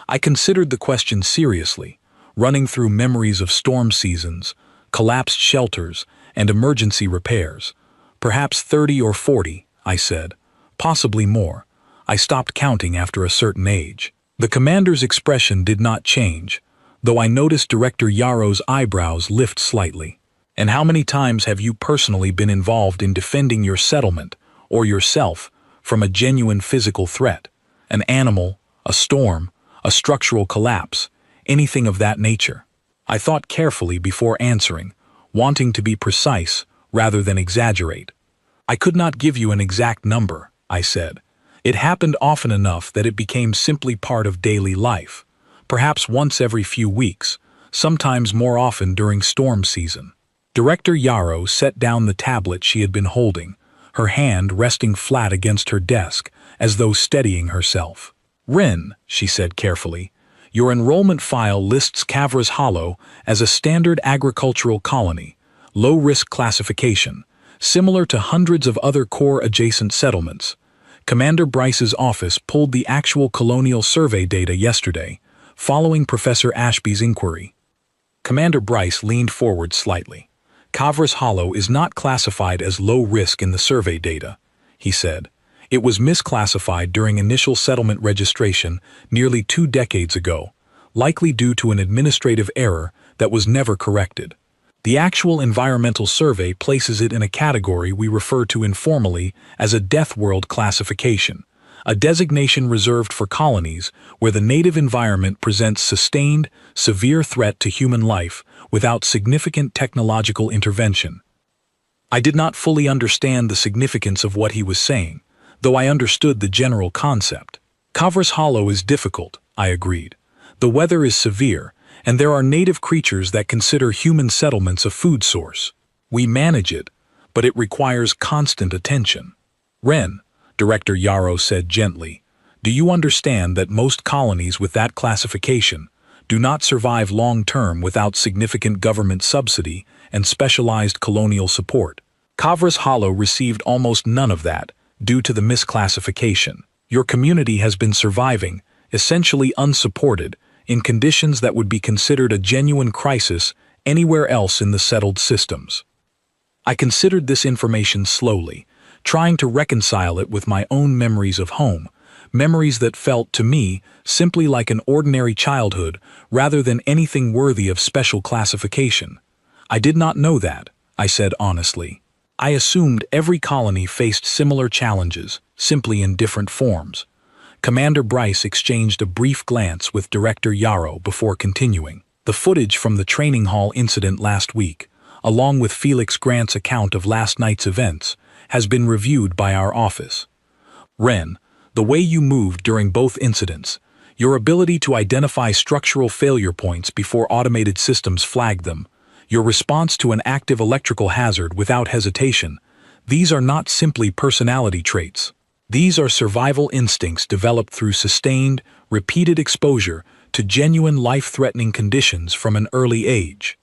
I considered the question seriously, running through memories of storm seasons, collapsed shelters, and emergency repairs. "Perhaps 30 or 40, I said. "Possibly more. I stopped counting after a certain age." The commander's expression did not change, though I noticed Director Yarrow's eyebrows lift slightly. "And how many times have you personally been involved in defending your settlement, or yourself, from a genuine physical threat? An animal, a storm, a structural collapse, anything of that nature?" I thought carefully before answering, wanting to be precise rather than exaggerate. "I could not give you an exact number," I said. "It happened often enough that it became simply part of daily life, perhaps once every few weeks, sometimes more often during storm season." Director Yarrow set down the tablet she had been holding, her hand resting flat against her desk, as though steadying herself. "Wren," she said carefully, "your enrollment file lists Cavras Hollow as a standard agricultural colony, low-risk classification, similar to hundreds of other core-adjacent settlements. Commander Bryce's office pulled the actual colonial survey data yesterday, following Professor Ashby's inquiry." Commander Bryce leaned forward slightly. "Cavras Hollow is not classified as low-risk in the survey data," he said. "It was misclassified during initial settlement registration nearly 2 decades ago, likely due to an administrative error that was never corrected. The actual environmental survey places it in a category we refer to informally as a Death World classification, a designation reserved for colonies where the native environment presents sustained, severe threat to human life without significant technological intervention. I did not fully understand the significance of what he was saying, though I understood the general concept. Kavras Hollow is difficult, I agreed. The weather is severe, and there are native creatures that consider human settlements a food source. We manage it, but it requires constant attention. Ren, Director Yarrow said gently, do you understand that most colonies with that classification do not survive long-term without significant government subsidy and specialized colonial support? Kavras Hollow received almost none of that due to the misclassification. Your community has been surviving, essentially unsupported, in conditions that would be considered a genuine crisis anywhere else in the settled systems. I considered this information slowly, trying to reconcile it with my own memories of home, memories that felt to me simply like an ordinary childhood rather than anything worthy of special classification. I did not know that, I said honestly. I assumed every colony faced similar challenges, simply in different forms. Commander Bryce exchanged a brief glance with Director Yarrow before continuing. The footage from the training hall incident last week, along with Felix Grant's account of last night's events, has been reviewed by our office. Ren, the way you moved during both incidents, your ability to identify structural failure points before automated systems flagged them, your response to an active electrical hazard without hesitation, these are not simply personality traits. These are survival instincts developed through sustained, repeated exposure to genuine life-threatening conditions from an early age.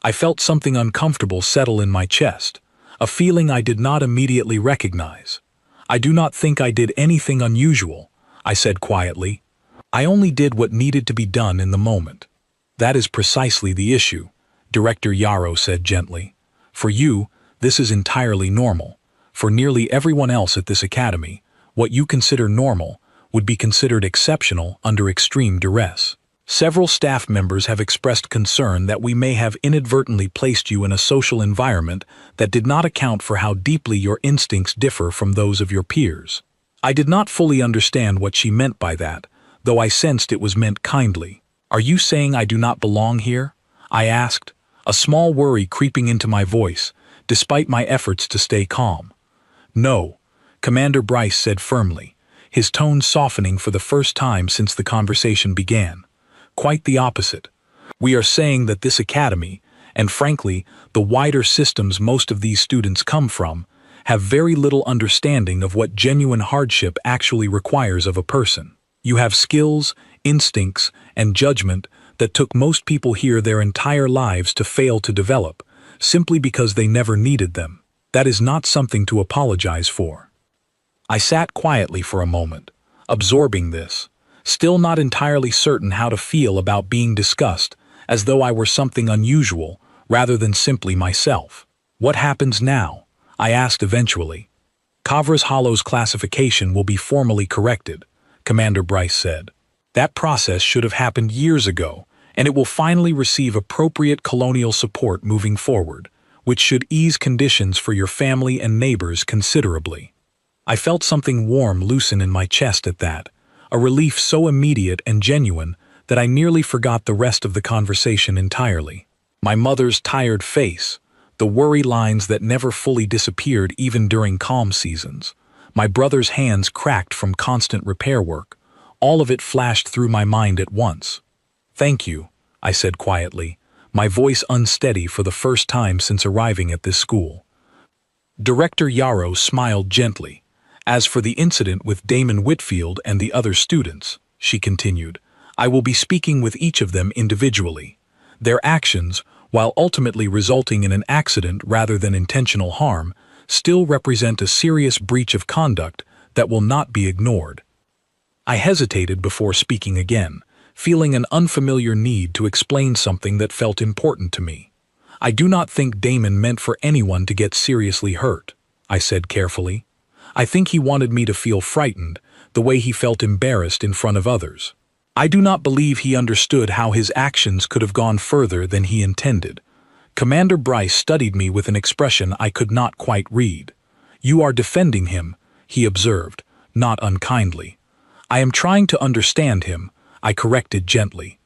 I felt something uncomfortable settle in my chest, a feeling I did not immediately recognize. I do not think I did anything unusual, I said quietly. I only did what needed to be done in the moment. That is precisely the issue, Director Yarrow said gently. For you, this is entirely normal. For nearly everyone else at this academy, what you consider normal would be considered exceptional under extreme duress. Several staff members have expressed concern that we may have inadvertently placed you in a social environment that did not account for how deeply your instincts differ from those of your peers. I did not fully understand what she meant by that, though I sensed it was meant kindly. Are you saying I do not belong here? I asked, a small worry creeping into my voice, despite my efforts to stay calm. No, Commander Bryce said firmly, his tone softening for the first time since the conversation began. Quite the opposite. We are saying that this academy, and frankly, the wider systems most of these students come from, have very little understanding of what genuine hardship actually requires of a person. You have skills, instincts, and judgment that took most people here their entire lives to fail to develop, simply because they never needed them. That is not something to apologize for. I sat quietly for a moment, absorbing this, still not entirely certain how to feel about being discussed, as though I were something unusual rather than simply myself. What happens now? I asked eventually. Kavras Hollow's classification will be formally corrected, Commander Bryce said. That process should have happened years ago, and it will finally receive appropriate colonial support moving forward, which should ease conditions for your family and neighbors considerably. I felt something warm loosen in my chest at that, a relief so immediate and genuine that I nearly forgot the rest of the conversation entirely. My mother's tired face, the worry lines that never fully disappeared even during calm seasons, my brother's hands cracked from constant repair work, all of it flashed through my mind at once. Thank you, I said quietly, my voice unsteady for the first time since arriving at this school. Director Yarrow smiled gently. As for the incident with Damon Whitfield and the other students, she continued, I will be speaking with each of them individually. Their actions, while ultimately resulting in an accident rather than intentional harm, still represent a serious breach of conduct that will not be ignored. I hesitated before speaking again, feeling an unfamiliar need to explain something that felt important to me. I do not think Damon meant for anyone to get seriously hurt, I said carefully. I think he wanted me to feel frightened, the way he felt embarrassed in front of others. I do not believe he understood how his actions could have gone further than he intended. Commander Bryce studied me with an expression I could not quite read. "You are defending him," he observed, not unkindly. "I am trying to understand him," I corrected gently.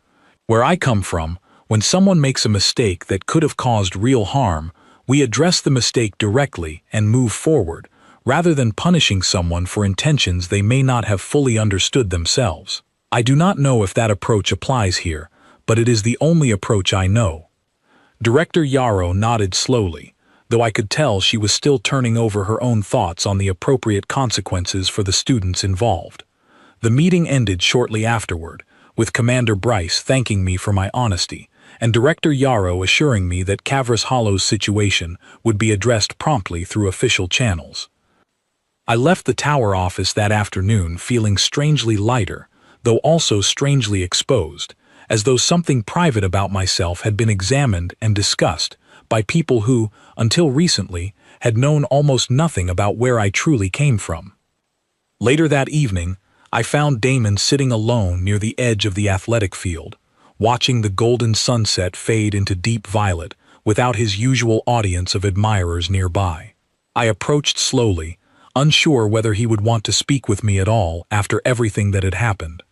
"Where I come from, when someone makes a mistake that could have caused real harm, we address the mistake directly and move forward, rather than punishing someone for intentions they may not have fully understood themselves. I do not know if that approach applies here, but it is the only approach I know." Director Yarrow nodded slowly, though I could tell she was still turning over her own thoughts on the appropriate consequences for the students involved. The meeting ended shortly afterward, with Commander Bryce thanking me for my honesty, and Director Yarrow assuring me that Cavras Hollow's situation would be addressed promptly through official channels. I left the tower office that afternoon feeling strangely lighter, though also strangely exposed, as though something private about myself had been examined and discussed by people who, until recently, had known almost nothing about where I truly came from. Later that evening, I found Damon sitting alone near the edge of the athletic field, watching the golden sunset fade into deep violet without his usual audience of admirers nearby. I approached slowly, unsure whether he would want to speak with me at all after everything that had happened.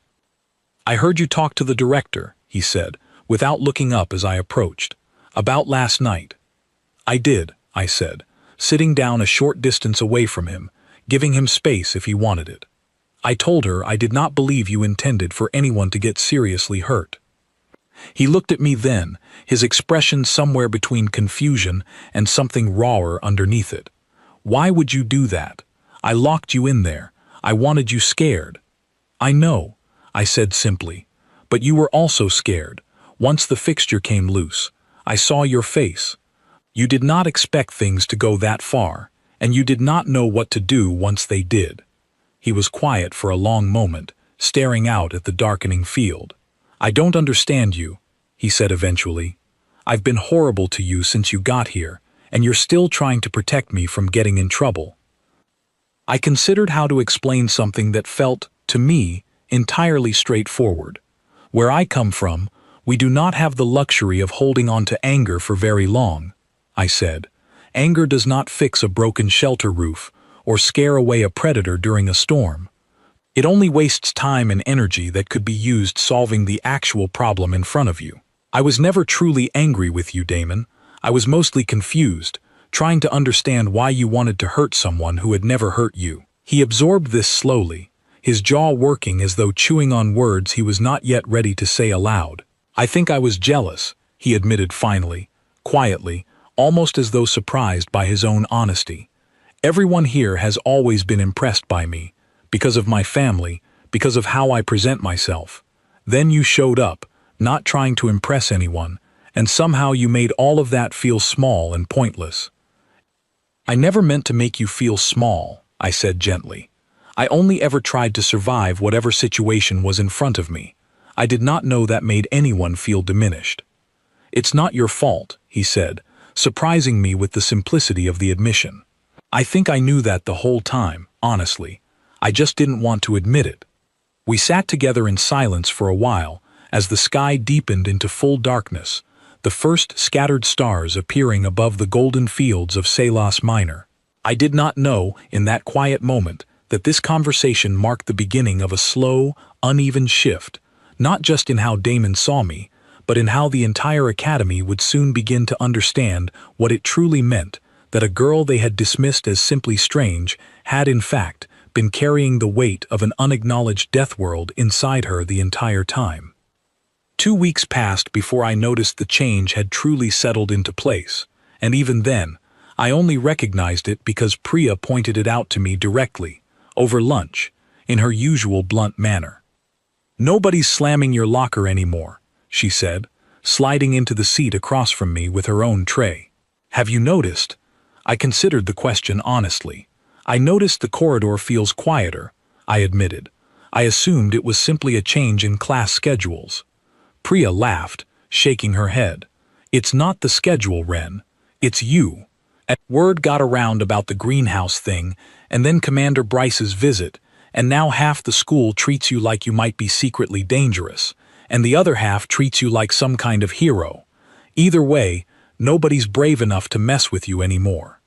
"I heard you talk to the director," he said, without looking up as I approached. "About last night." "I did," I said, sitting down a short distance away from him, giving him space if he wanted it. "I told her I did not believe you intended for anyone to get seriously hurt." He looked at me then, his expression somewhere between confusion and something rawer underneath it. "Why would you do that? I locked you in there. I wanted you scared." "I know," I said simply, "but you were also scared. Once the fixture came loose, I saw your face. You did not expect things to go that far, and you did not know what to do once they did." He was quiet for a long moment, staring out at the darkening field. "I don't understand you," he said eventually. "I've been horrible to you since you got here, and you're still trying to protect me from getting in trouble." I considered how to explain something that felt, to me, entirely straightforward. Where I come from, we do not have the luxury of holding on to anger for very long, I said. Anger does not fix a broken shelter roof or scare away a predator during a storm. It only wastes time and energy that could be used solving the actual problem in front of you. I was never truly angry with you, Damon. I was mostly confused, trying to understand why you wanted to hurt someone who had never hurt you. He absorbed this slowly, his jaw working as though chewing on words he was not yet ready to say aloud. "I think I was jealous," he admitted finally, quietly, almost as though surprised by his own honesty. "Everyone here has always been impressed by me, because of my family, because of how I present myself. Then you showed up, not trying to impress anyone, and somehow you made all of that feel small and pointless." "I never meant to make you feel small," I said gently. "I only ever tried to survive whatever situation was in front of me. I did not know that made anyone feel diminished." "It's not your fault," he said, surprising me with the simplicity of the admission. "I think I knew that the whole time, honestly. I just didn't want to admit it." We sat together in silence for a while, as the sky deepened into full darkness, the first scattered stars appearing above the golden fields of Salos Minor. I did not know, in that quiet moment, that this conversation marked the beginning of a slow, uneven shift, not just in how Damon saw me, but in how the entire academy would soon begin to understand what it truly meant that a girl they had dismissed as simply strange had, in fact, been carrying the weight of an unacknowledged death world inside her the entire time. 2 weeks passed before I noticed the change had truly settled into place, and even then, I only recognized it because Priya pointed it out to me directly, over lunch, in her usual blunt manner. "Nobody's slamming your locker anymore," she said, sliding into the seat across from me with her own tray. "Have you noticed?" I considered the question honestly. "I noticed the corridor feels quieter," I admitted. I assumed it was simply a change in class schedules. Priya laughed, shaking her head. "It's not the schedule, Ren. It's you." Word got around about the greenhouse thing, and then Commander Bryce's visit, and now half the school treats you like you might be secretly dangerous, and the other half treats you like some kind of hero. Either way, Nobody's brave enough to mess with you anymore."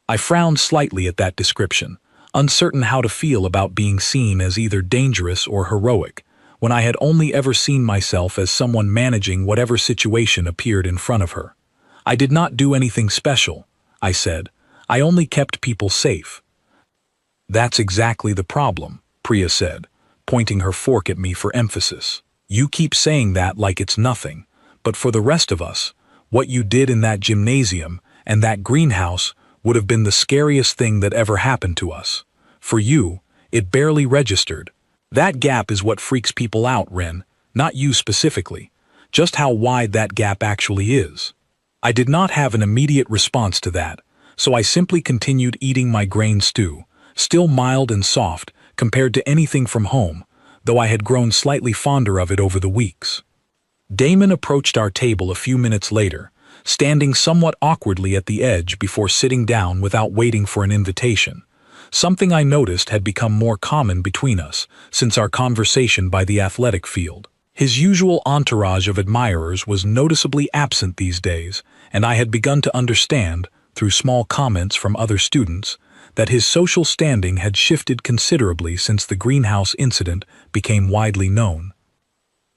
I frowned slightly at that description, uncertain how to feel about being seen as either dangerous or heroic, when I had only ever seen myself as someone managing whatever situation appeared in front of her. "I did not do anything special," I said. "I only kept people safe." "That's exactly the problem," Priya said, pointing her fork at me for emphasis. "You keep saying that like it's nothing, but for the rest of us, what you did in that gymnasium and that greenhouse would have been the scariest thing that ever happened to us. For you, it barely registered. That gap is what freaks people out, Ren, not you specifically, just how wide that gap actually is." I did not have an immediate response to that, so I simply continued eating my grain stew, still mild and soft compared to anything from home, though I had grown slightly fonder of it over the weeks. Damon approached our table a few minutes later, standing somewhat awkwardly at the edge before sitting down without waiting for an invitation. Something I noticed had become more common between us since our conversation by the athletic field. His usual entourage of admirers was noticeably absent these days, and I had begun to understand, through small comments from other students, that his social standing had shifted considerably since the greenhouse incident became widely known.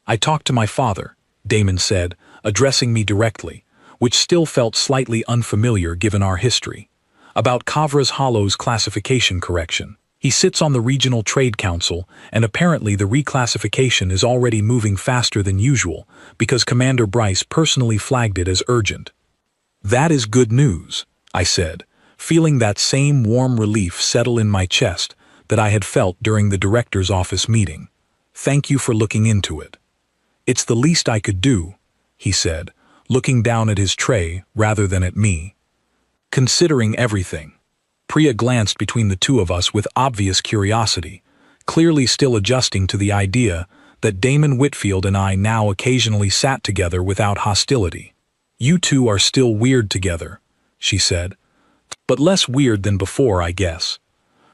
"I talked to my father," Damon said, addressing me directly, which still felt slightly unfamiliar given our history, "about Kavra's Hollow's classification correction. He sits on the Regional Trade Council, and apparently the reclassification is already moving faster than usual because Commander Bryce personally flagged it as urgent." "That is good news," I said, feeling that same warm relief settle in my chest that I had felt during the director's office meeting. "Thank you for looking into it." "It's the least I could do," he said, looking down at his tray rather than at me. "Considering everything." Priya glanced between the two of us with obvious curiosity, clearly still adjusting to the idea that Damon Whitfield and I now occasionally sat together without hostility. "You two are still weird together," she said. "But less weird than before, I guess."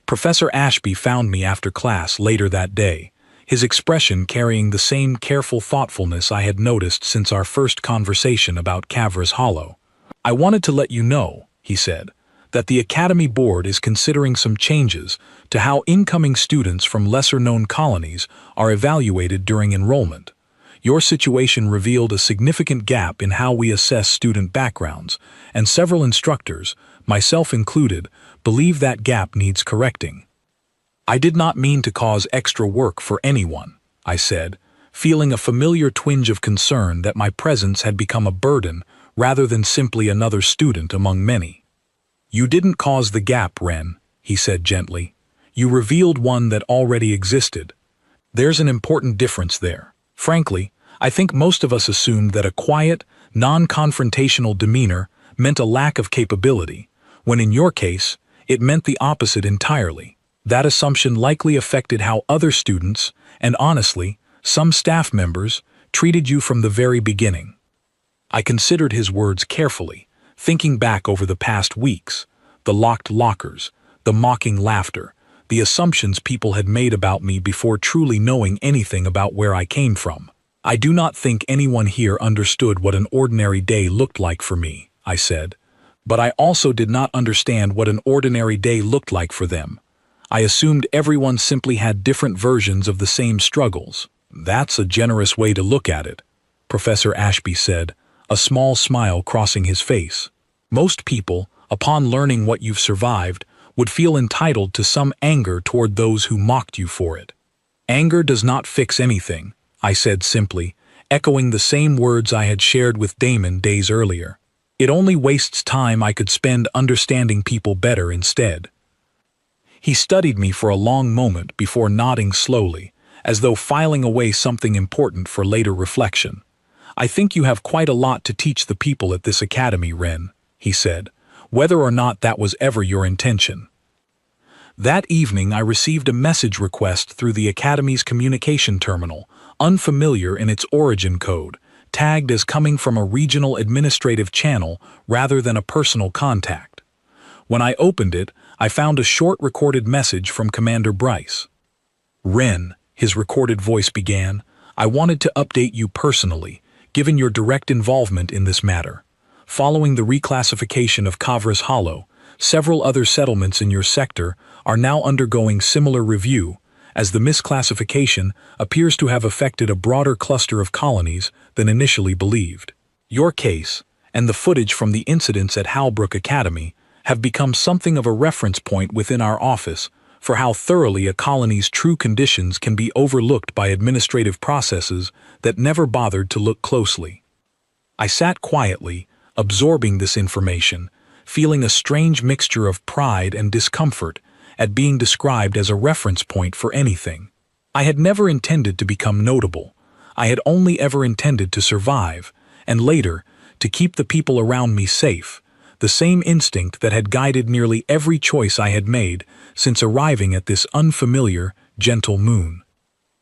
Professor Ashby found me after class later that day, his expression carrying the same careful thoughtfulness I had noticed since our first conversation about Kavra's Hollow. "I wanted to let you know," he said, "that the Academy Board is considering some changes to how incoming students from lesser-known colonies are evaluated during enrollment. Your situation revealed a significant gap in how we assess student backgrounds, and several instructors, myself included, believe that gap needs correcting." "I did not mean to cause extra work for anyone," I said, feeling a familiar twinge of concern that my presence had become a burden rather than simply another student among many. "You didn't cause the gap, Ren," he said gently. "You revealed one that already existed. There's an important difference there. Frankly, I think most of us assumed that a quiet, non-confrontational demeanor meant a lack of capability, when in your case, it meant the opposite entirely. That assumption likely affected how other students, and honestly, some staff members, treated you from the very beginning." I considered his words carefully, thinking back over the past weeks, the locked lockers, the mocking laughter, the assumptions people had made about me before truly knowing anything about where I came from. "I do not think anyone here understood what an ordinary day looked like for me," I said. "But I also did not understand what an ordinary day looked like for them. I assumed everyone simply had different versions of the same struggles." "That's a generous way to look at it," Professor Ashby said, a small smile crossing his face. "Most people, upon learning what you've survived, would feel entitled to some anger toward those who mocked you for it." "Anger does not fix anything," I said simply, echoing the same words I had shared with Damon days earlier. "It only wastes time I could spend understanding people better instead." He studied me for a long moment before nodding slowly, as though filing away something important for later reflection. "I think you have quite a lot to teach the people at this academy, Ren," he said, "whether or not that was ever your intention." That evening I received a message request through the Academy's communication terminal, unfamiliar in its origin code, tagged as coming from a regional administrative channel rather than a personal contact. When I opened it, I found a short recorded message from Commander Bryce. "Ren," his recorded voice began, "I wanted to update you personally, given your direct involvement in this matter. Following the reclassification of Kavras Hollow, several other settlements in your sector are now undergoing similar review, as the misclassification appears to have affected a broader cluster of colonies than initially believed. Your case, and the footage from the incidents at Halbrook Academy, have become something of a reference point within our office for how thoroughly a colony's true conditions can be overlooked by administrative processes that never bothered to look closely. I sat quietly, absorbing this information, feeling a strange mixture of pride and discomfort at being described as a reference point for anything. I had never intended to become notable. I had only ever intended to survive, and later, to keep the people around me safe, the same instinct that had guided nearly every choice I had made since arriving at this unfamiliar, gentle moon.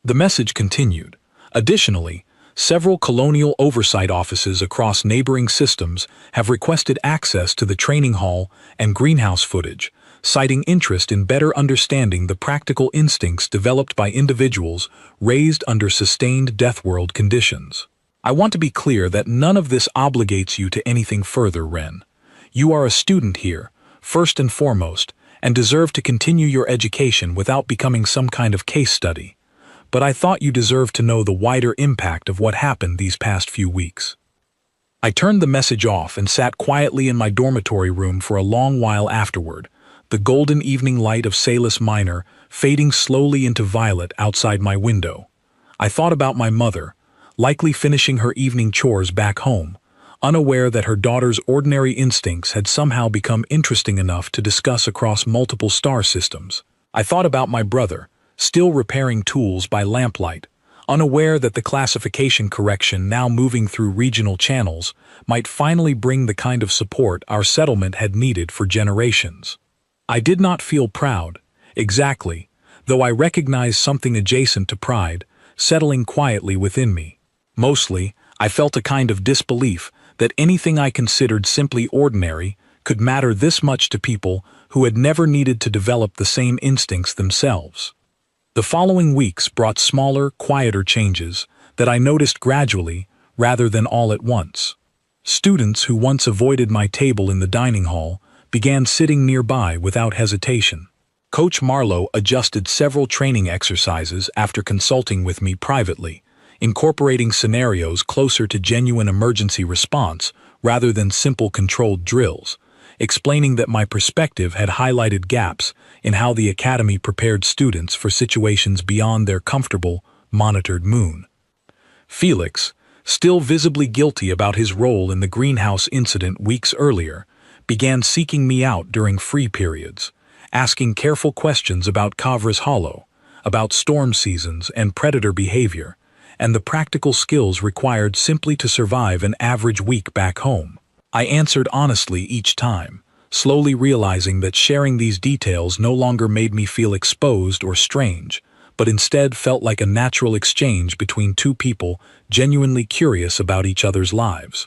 The message continued. Additionally, several colonial oversight offices across neighboring systems have requested access to the training hall and greenhouse footage, citing interest in better understanding the practical instincts developed by individuals raised under sustained Deathworld conditions. I want to be clear that none of this obligates you to anything further, Ren. You are a student here, first and foremost, and deserve to continue your education without becoming some kind of case study. But I thought you deserved to know the wider impact of what happened these past few weeks. I turned the message off and sat quietly in my dormitory room for a long while afterward, the golden evening light of Salus Minor fading slowly into violet outside my window. I thought about my mother, likely finishing her evening chores back home, unaware that her daughter's ordinary instincts had somehow become interesting enough to discuss across multiple star systems. I thought about my brother, still repairing tools by lamplight, unaware that the classification correction now moving through regional channels might finally bring the kind of support our settlement had needed for generations. I did not feel proud, exactly, though I recognized something adjacent to pride, settling quietly within me. Mostly, I felt a kind of disbelief that anything I considered simply ordinary could matter this much to people who had never needed to develop the same instincts themselves. The following weeks brought smaller, quieter changes that I noticed gradually rather than all at once. Students who once avoided my table in the dining hall began sitting nearby without hesitation. Coach Marlowe adjusted several training exercises after consulting with me privately, incorporating scenarios closer to genuine emergency response rather than simple controlled drills, explaining that my perspective had highlighted gaps in how the academy prepared students for situations beyond their comfortable, monitored moon. Felix, still visibly guilty about his role in the greenhouse incident weeks earlier, began seeking me out during free periods, asking careful questions about Kavras Hollow, about storm seasons and predator behavior, and the practical skills required simply to survive an average week back home. I answered honestly each time, slowly realizing that sharing these details no longer made me feel exposed or strange, but instead felt like a natural exchange between two people genuinely curious about each other's lives.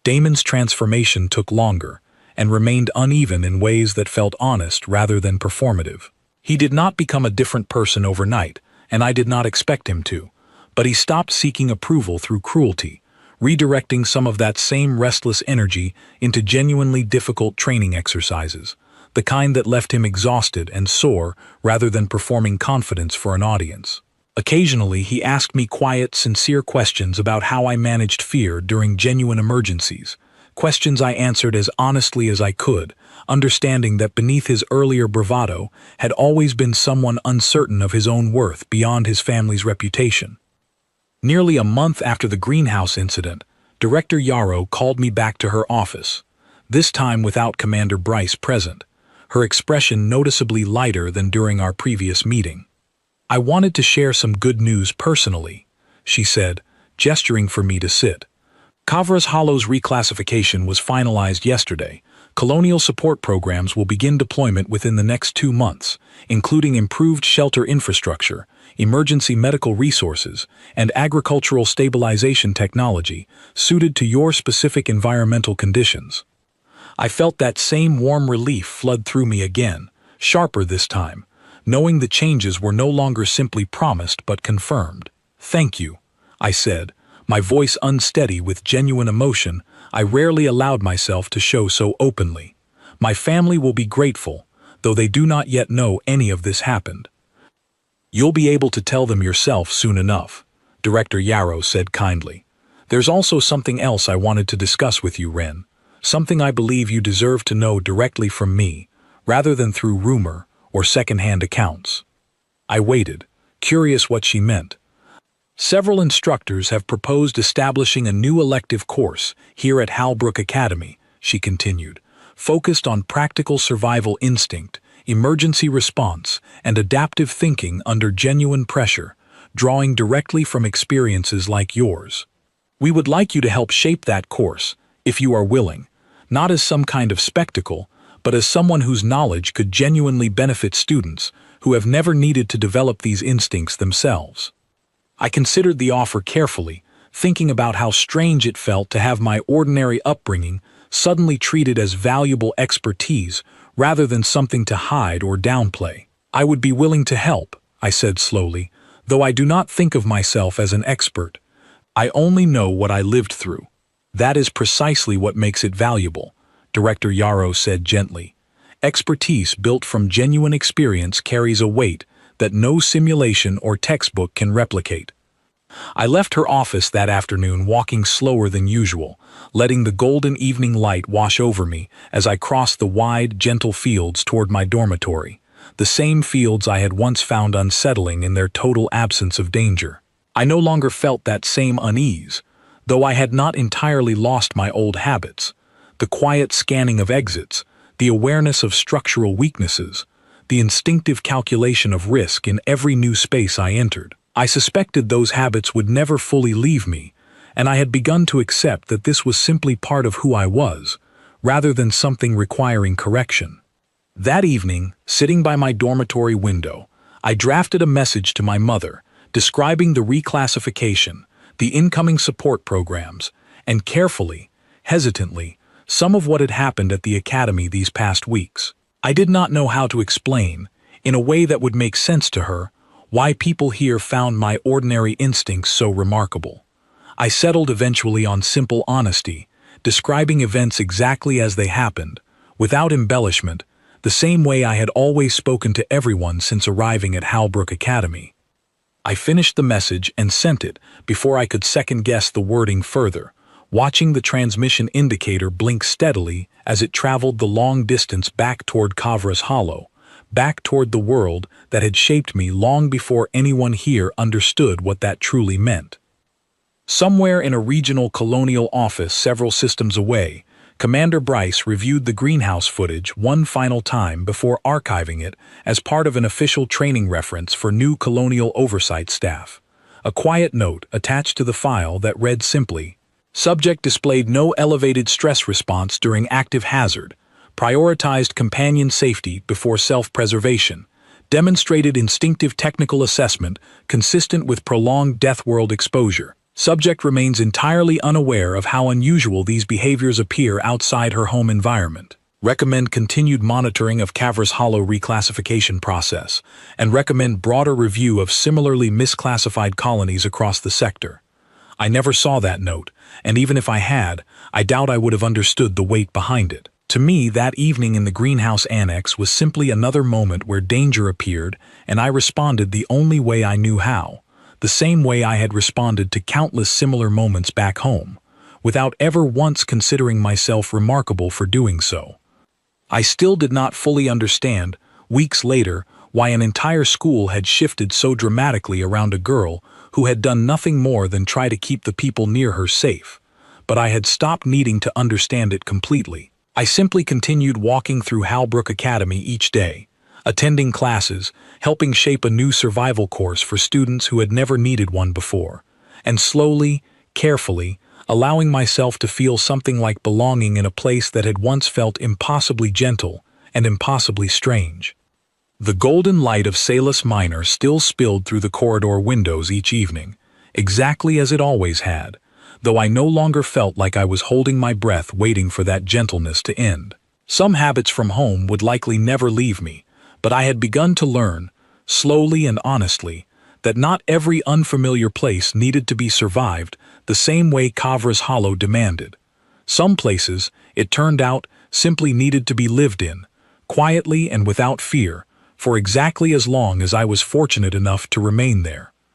Damon's transformation took longer, and remained uneven in ways that felt honest rather than performative. He did not become a different person overnight, and I did not expect him to, but he stopped seeking approval through cruelty, redirecting some of that same restless energy into genuinely difficult training exercises, the kind that left him exhausted and sore rather than performing confidence for an audience. Occasionally, he asked me quiet, sincere questions about how I managed fear during genuine emergencies, questions I answered as honestly as I could, understanding that beneath his earlier bravado had always been someone uncertain of his own worth beyond his family's reputation. Nearly a month after the greenhouse incident, Director Yarrow called me back to her office, this time without Commander Bryce present, her expression noticeably lighter than during our previous meeting. "I wanted to share some good news personally," she said, gesturing for me to sit. "Kavras Hollow's reclassification was finalized yesterday. Colonial support programs will begin deployment within the next 2 months, including improved shelter infrastructure, emergency medical resources, and agricultural stabilization technology suited to your specific environmental conditions." I felt that same warm relief flood through me again, sharper this time, knowing the changes were no longer simply promised but confirmed. "Thank you," I said, my voice unsteady with genuine emotion, I rarely allowed myself to show so openly. My family will be grateful, though they do not yet know any of this happened. You'll be able to tell them yourself soon enough, Director Yarrow said kindly. There's also something else I wanted to discuss with you, Ren. Something I believe you deserve to know directly from me, rather than through rumor or second-hand accounts. I waited, curious what she meant. Several instructors have proposed establishing a new elective course here at Halbrook Academy, she continued, focused on practical survival instinct, emergency response, and adaptive thinking under genuine pressure, drawing directly from experiences like yours. We would like you to help shape that course, if you are willing, not as some kind of spectacle, but as someone whose knowledge could genuinely benefit students who have never needed to develop these instincts themselves. I considered the offer carefully, thinking about how strange it felt to have my ordinary upbringing suddenly treated as valuable expertise rather than something to hide or downplay. I would be willing to help, I said slowly, though I do not think of myself as an expert. I only know what I lived through. That is precisely what makes it valuable, Director Yarrow said gently. Expertise built from genuine experience carries a weight that no simulation or textbook can replicate. I left her office that afternoon walking slower than usual, letting the golden evening light wash over me as I crossed the wide, gentle fields toward my dormitory, the same fields I had once found unsettling in their total absence of danger. I no longer felt that same unease, though I had not entirely lost my old habits. The quiet scanning of exits, the awareness of structural weaknesses, the instinctive calculation of risk in every new space I entered. I suspected those habits would never fully leave me, and I had begun to accept that this was simply part of who I was, rather than something requiring correction. That evening, sitting by my dormitory window, I drafted a message to my mother, describing the reclassification, the incoming support programs, and carefully, hesitantly, some of what had happened at the academy these past weeks. I did not know how to explain, in a way that would make sense to her, why people here found my ordinary instincts so remarkable. I settled eventually on simple honesty, describing events exactly as they happened, without embellishment, the same way I had always spoken to everyone since arriving at Halbrook Academy. I finished the message and sent it before I could second-guess the wording further, watching the transmission indicator blink steadily as it traveled the long distance back toward Kavra's Hollow, back toward the world that had shaped me long before anyone here understood what that truly meant. Somewhere in a regional colonial office several systems away, Commander Bryce reviewed the greenhouse footage one final time before archiving it as part of an official training reference for new colonial oversight staff. A quiet note attached to the file that read simply, "Subject displayed no elevated stress response during active hazard, prioritized companion safety before self-preservation, demonstrated instinctive technical assessment consistent with prolonged DeathWorld exposure. Subject remains entirely unaware of how unusual these behaviors appear outside her home environment. Recommend continued monitoring of Kavra's Hollow reclassification process, and recommend broader review of similarly misclassified colonies across the sector." I never saw that note, and even if I had, I doubt I would have understood the weight behind it. To me, that evening in the greenhouse annex was simply another moment where danger appeared, and I responded the only way I knew how, the same way I had responded to countless similar moments back home, without ever once considering myself remarkable for doing so. I still did not fully understand, weeks later, why an entire school had shifted so dramatically around a girl who had done nothing more than try to keep the people near her safe, but I had stopped needing to understand it completely. I simply continued walking through Halbrook Academy each day, attending classes, helping shape a new survival course for students who had never needed one before, and slowly, carefully, allowing myself to feel something like belonging in a place that had once felt impossibly gentle and impossibly strange. The golden light of Salus Minor still spilled through the corridor windows each evening, exactly as it always had, though I no longer felt like I was holding my breath waiting for that gentleness to end. Some habits from home would likely never leave me, but I had begun to learn, slowly and honestly, that not every unfamiliar place needed to be survived the same way Kavra's Hollow demanded. Some places, it turned out, simply needed to be lived in, quietly and without fear, for exactly as long as I was fortunate enough to remain there.